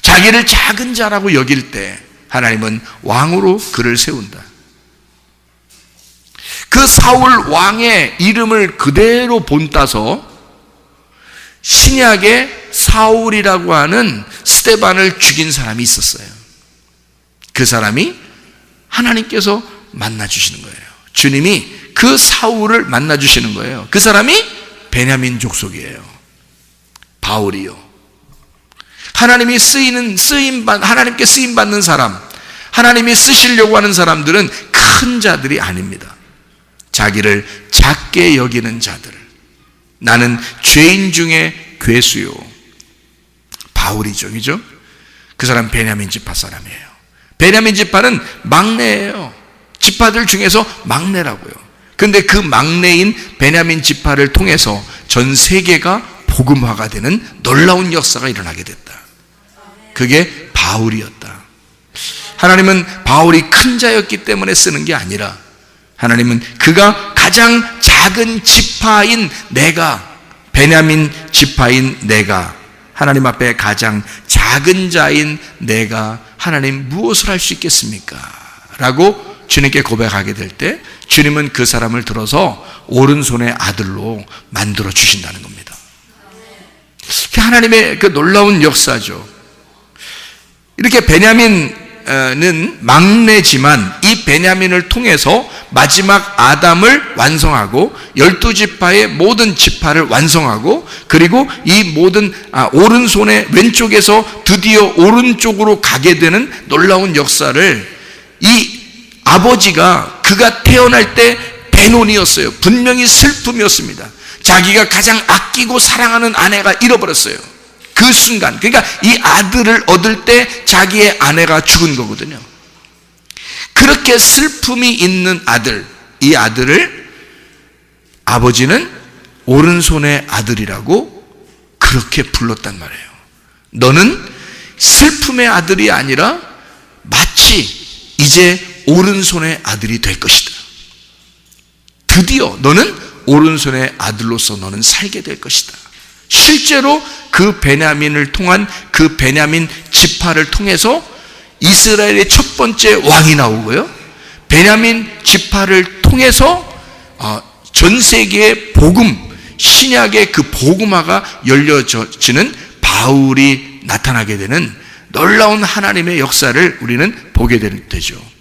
자기를 작은 자라고 여길 때 하나님은 왕으로 그를 세운다. 그 사울 왕의 이름을 그대로 본따서 신약에 사울이라고 하는 스데반을 죽인 사람이 있었어요. 그 사람이 하나님께서 만나주시는 거예요. 주님이 그 사울을 만나주시는 거예요. 그 사람이 베냐민 족속이에요. 바울이요. 하나님이 하나님께 쓰임받는 사람, 하나님이 쓰시려고 하는 사람들은 큰 자들이 아닙니다. 자기를 작게 여기는 자들. 나는 죄인 중에 괴수요. 바울이죠, 그죠? 그 사람 베냐민 지파 사람이에요. 베냐민 지파는 막내예요. 지파들 중에서 막내라고요. 그런데 그 막내인 베냐민 지파를 통해서 전 세계가 복음화가 되는 놀라운 역사가 일어나게 됐다. 그게 바울이었다. 하나님은 바울이 큰 자였기 때문에 쓰는 게 아니라 하나님은 그가 가장 작은 지파인 내가, 베냐민 지파인 내가, 하나님 앞에 가장 작은 자인 내가 하나님 무엇을 할 수 있겠습니까? 라고 주님께 고백하게 될 때 주님은 그 사람을 들어서 오른손의 아들로 만들어 주신다는 겁니다. 하나님의 그 놀라운 역사죠. 이렇게 베냐민은 막내지만 이 베냐민을 통해서 마지막 아담을 완성하고 12지파의 모든 지파를 완성하고 그리고 이 모든 오른손의 왼쪽에서 드디어 오른쪽으로 가게 되는 놀라운 역사를 이 아버지가 그가 태어날 때 대논이었어요. 분명히 슬픔이었습니다. 자기가 가장 아끼고 사랑하는 아내가 잃어버렸어요. 그 순간, 그러니까 이 아들을 얻을 때 자기의 아내가 죽은 거거든요. 그렇게 슬픔이 있는 아들, 이 아들을 아버지는 오른손의 아들이라고 그렇게 불렀단 말이에요. 너는 슬픔의 아들이 아니라 마치 이제 오른손의 아들이 될 것이다. 드디어 너는 오른손의 아들로서 너는 살게 될 것이다. 실제로 그 베냐민을 통한 그 베냐민 지파를 통해서 이스라엘의 첫 번째 왕이 나오고요. 베냐민 지파를 통해서 전 세계의 복음, 신약의 그 복음화가 열려지는 바울이 나타나게 되는 놀라운 하나님의 역사를 우리는 보게 되죠.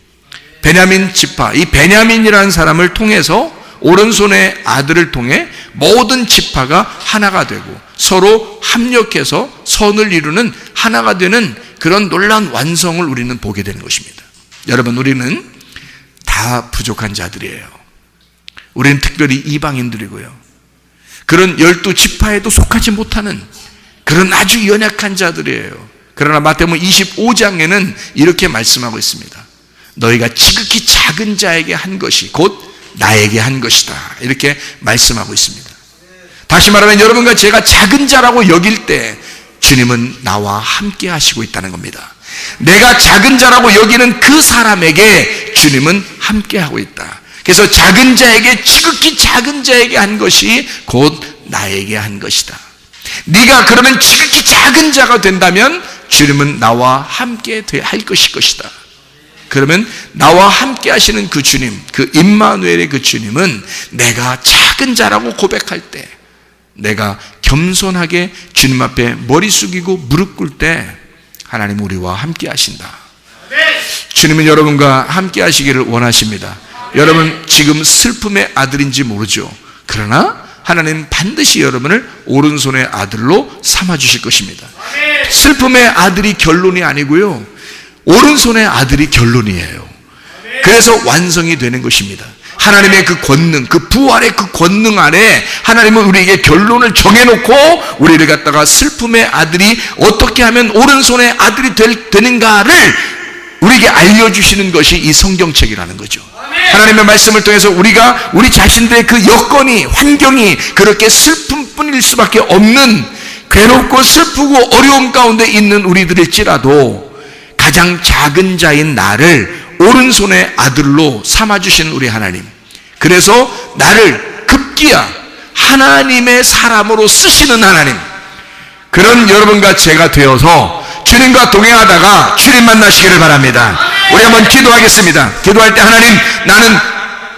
베냐민 지파, 이 베냐민이라는 사람을 통해서 오른손의 아들을 통해 모든 지파가 하나가 되고 서로 합력해서 선을 이루는 하나가 되는 그런 놀라운 완성을 우리는 보게 되는 것입니다. 여러분, 우리는 다 부족한 자들이에요. 우리는 특별히 이방인들이고요. 그런 12지파에도 속하지 못하는 그런 아주 연약한 자들이에요. 그러나 마태복음 25장에는 이렇게 말씀하고 있습니다. 너희가 지극히 작은 자에게 한 것이 곧 나에게 한 것이다. 이렇게 말씀하고 있습니다. 다시 말하면 여러분과 제가 작은 자라고 여길 때 주님은 나와 함께 하시고 있다는 겁니다. 내가 작은 자라고 여기는 그 사람에게 주님은 함께 하고 있다. 그래서 작은 자에게, 지극히 작은 자에게 한 것이 곧 나에게 한 것이다. 네가 그러면 지극히 작은 자가 된다면 주님은 나와 함께 할 것이다. 그러면 나와 함께 하시는 그 주님, 그 임마누엘의 그 주님은 내가 작은 자라고 고백할 때, 내가 겸손하게 주님 앞에 머리 숙이고 무릎 꿇을 때 하나님 우리와 함께 하신다. 주님은 여러분과 함께 하시기를 원하십니다. 여러분 지금 슬픔의 아들인지 모르죠. 그러나 하나님 반드시 여러분을 오른손의 아들로 삼아주실 것입니다. 슬픔의 아들이 결론이 아니고요, 오른손의 아들이 결론이에요. 그래서 완성이 되는 것입니다. 하나님의 그 권능, 그 부활의 그 권능 안에 하나님은 우리에게 결론을 정해놓고 우리를 갖다가 슬픔의 아들이 어떻게 하면 오른손의 아들이 되는가를 우리에게 알려주시는 것이 이 성경책이라는 거죠. 하나님의 말씀을 통해서 우리가 우리 자신들의 그 여건이, 환경이 그렇게 슬픔뿐일 수밖에 없는, 괴롭고 슬프고 어려움 가운데 있는 우리들일지라도 가장 작은 자인 나를 오른손의 아들로 삼아주시는 우리 하나님, 그래서 나를 급기야 하나님의 사람으로 쓰시는 하나님, 그런 여러분과 제가 되어서 주님과 동행하다가 주님 만나시기를 바랍니다. 우리 한번 기도하겠습니다. 기도할 때 하나님, 나는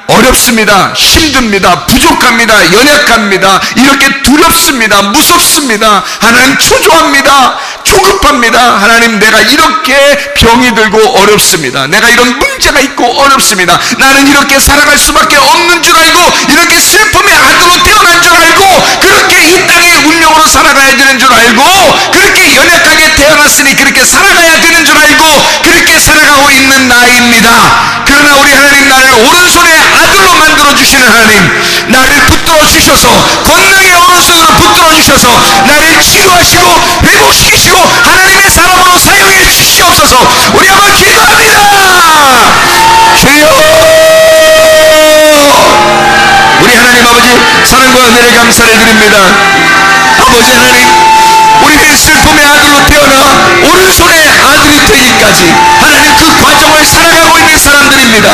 어렵습니다, 힘듭니다, 부족합니다, 연약합니다, 이렇게 두렵습니다, 무섭습니다, 하나님 초조합니다. 조급합니다. 하나님, 내가 이렇게 병이 들고 어렵습니다. 내가 이런 문제가 있고 어렵습니다. 나는 이렇게 살아갈 수밖에 없는 줄 알고, 이렇게 슬픔의 아들로 태어난 줄 알고, 그렇게 이 땅의 운명으로 살아가야 되는 줄 알고, 그렇게 연약하게 태어났으니 그렇게 살아가야 되는 줄 알고 그렇게 살아가고 있는 나입니다. 그러나 우리 하나님, 나를 오른손의 아들로 만들어주시는 하나님, 나를 붙들어 주셔서, 권능의 오른손으로 붙들어 주셔서 나를 치료하시고 회복시키시고 하나님의 사람으로 사용해 주시옵소서. 우리 한번 기도합니다. 주여, 우리 하나님 아버지, 사랑과 은혜를 감사를 드립니다. 아버지 하나님, 우리는 슬픔의 아들로 태어나 오른손의 아들이 되기까지 하나님 그 과정을 살아가고 있는 사람들입니다.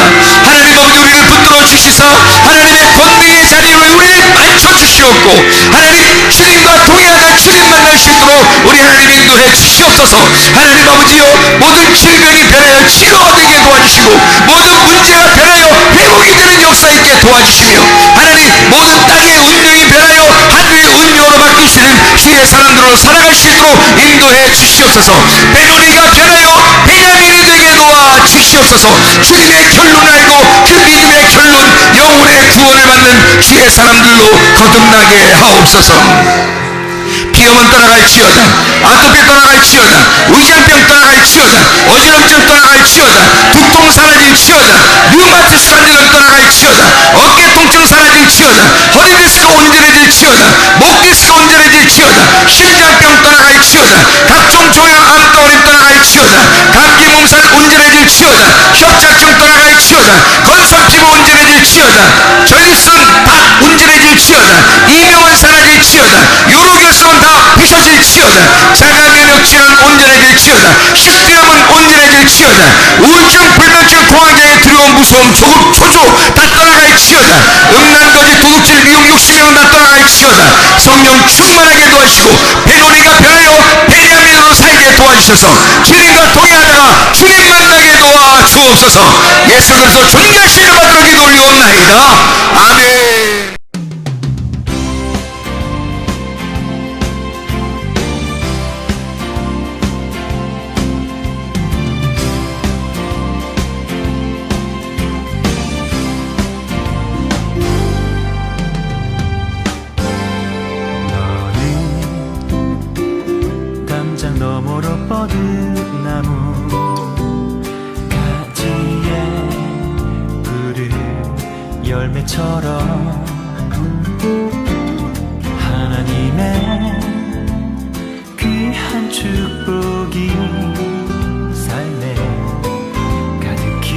하나님 아버지, 우리를 붙들어 주시사 하나님의 권능의 자리에 우리를 앉혀주시옵고, 하나님 주님과 동행하는 주님 만날 수 있도록 우리 하나님 인도해 주시옵소서. 하나님 아버지요, 모든 질병이 변하여 치료가 되게 도와주시고, 모든 문제가 변하여 회복이 되는 역사 있게 도와주시며, 하나님 모든 땅의 운명이 변하여 하늘의 운명으로 바뀌시는 주의 사람들로 살아갈 수 있도록 인도해 주시옵소서. 베로니가 변하여 베냐민이 되게 도와 주시옵소서. 주님의 결론을 알고 그 믿음의 결론, 영혼의 구원을 받는 주의 사람들로 거듭나게 하옵소서. 비염은 떠나갈지어다, 아토피 떠나갈지어다, 위장병 떠나갈지어다, 어지럼증 떠나갈지어다, 두통 사라질지어다, 류마티스 관절염 떠나갈지어다, 어깨 통증 사라질지어다, 허리 디스크 온전해질지어다, 목 디스크 온전해질지어다, 심장병 떠나갈지어다, 각종 종양암 떠림 떠나갈지어다, 감기 몸살 온전해질지어다, 협착증 떠나갈지어다, 건선피부 온전해질지어다, 전립선 다 온전해질지어다, 이명은 사라질지어다, 요로결석은 다 부서질지어다, 자가면역질환 온전해질지어다, 식도염은 온전해질지어다, 우울증, 불면증, 공황장애, 두려움, 무서움, 조급, 초조 다 떠나갈지어다, 음란거지, 도둑질, 미용, 욕심이랑 다 떠나갈지어다. 성령 충만하게 도와주시고 베로니가 변하여 베냐민으로 살게 도와주셔서 주님과 동행하다가 주님 만나게 도와주옵소서. 예수 그리스도 존귀하신 이름 받들어 기도 올리옵나이다. 아멘. 열매처럼 하나님의 귀한 축복이 삶에 가득히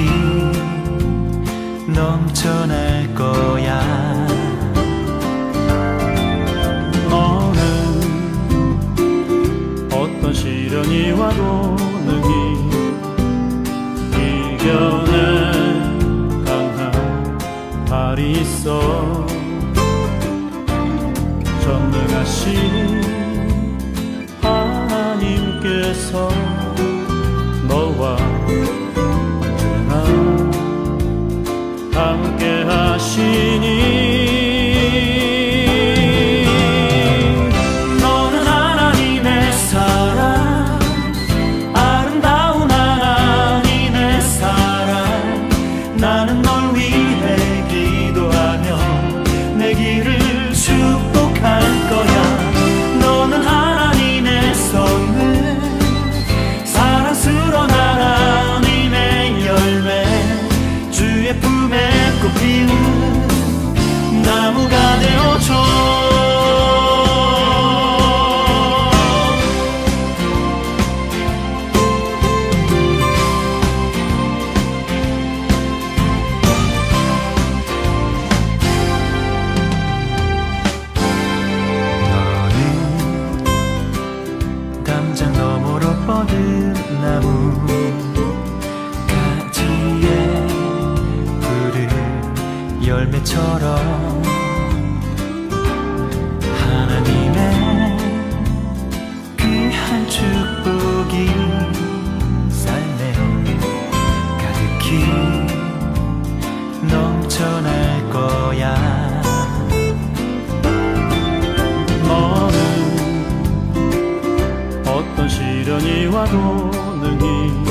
넘쳐날 거야. 너는 어떤 시련이 와도 능히 이겨내 발이 있어. 전능하신 하나님께서 너와 언제나 함께 하시니 너는 하나님의 사랑, 아름다운 하나님의 사랑. 나는 널 위해 내 길을 축복할 거야. 너는 하나님의 선물, 사랑스러운 하나님의 열매, 주의 품에 꽃 피운 나무가 되어줘. 뻗은 나무 가지에 푸른 열매처럼 하나님의 귀한 축복이 삶에 가득히 넘쳐날 거야. 너는 어떤 시 능히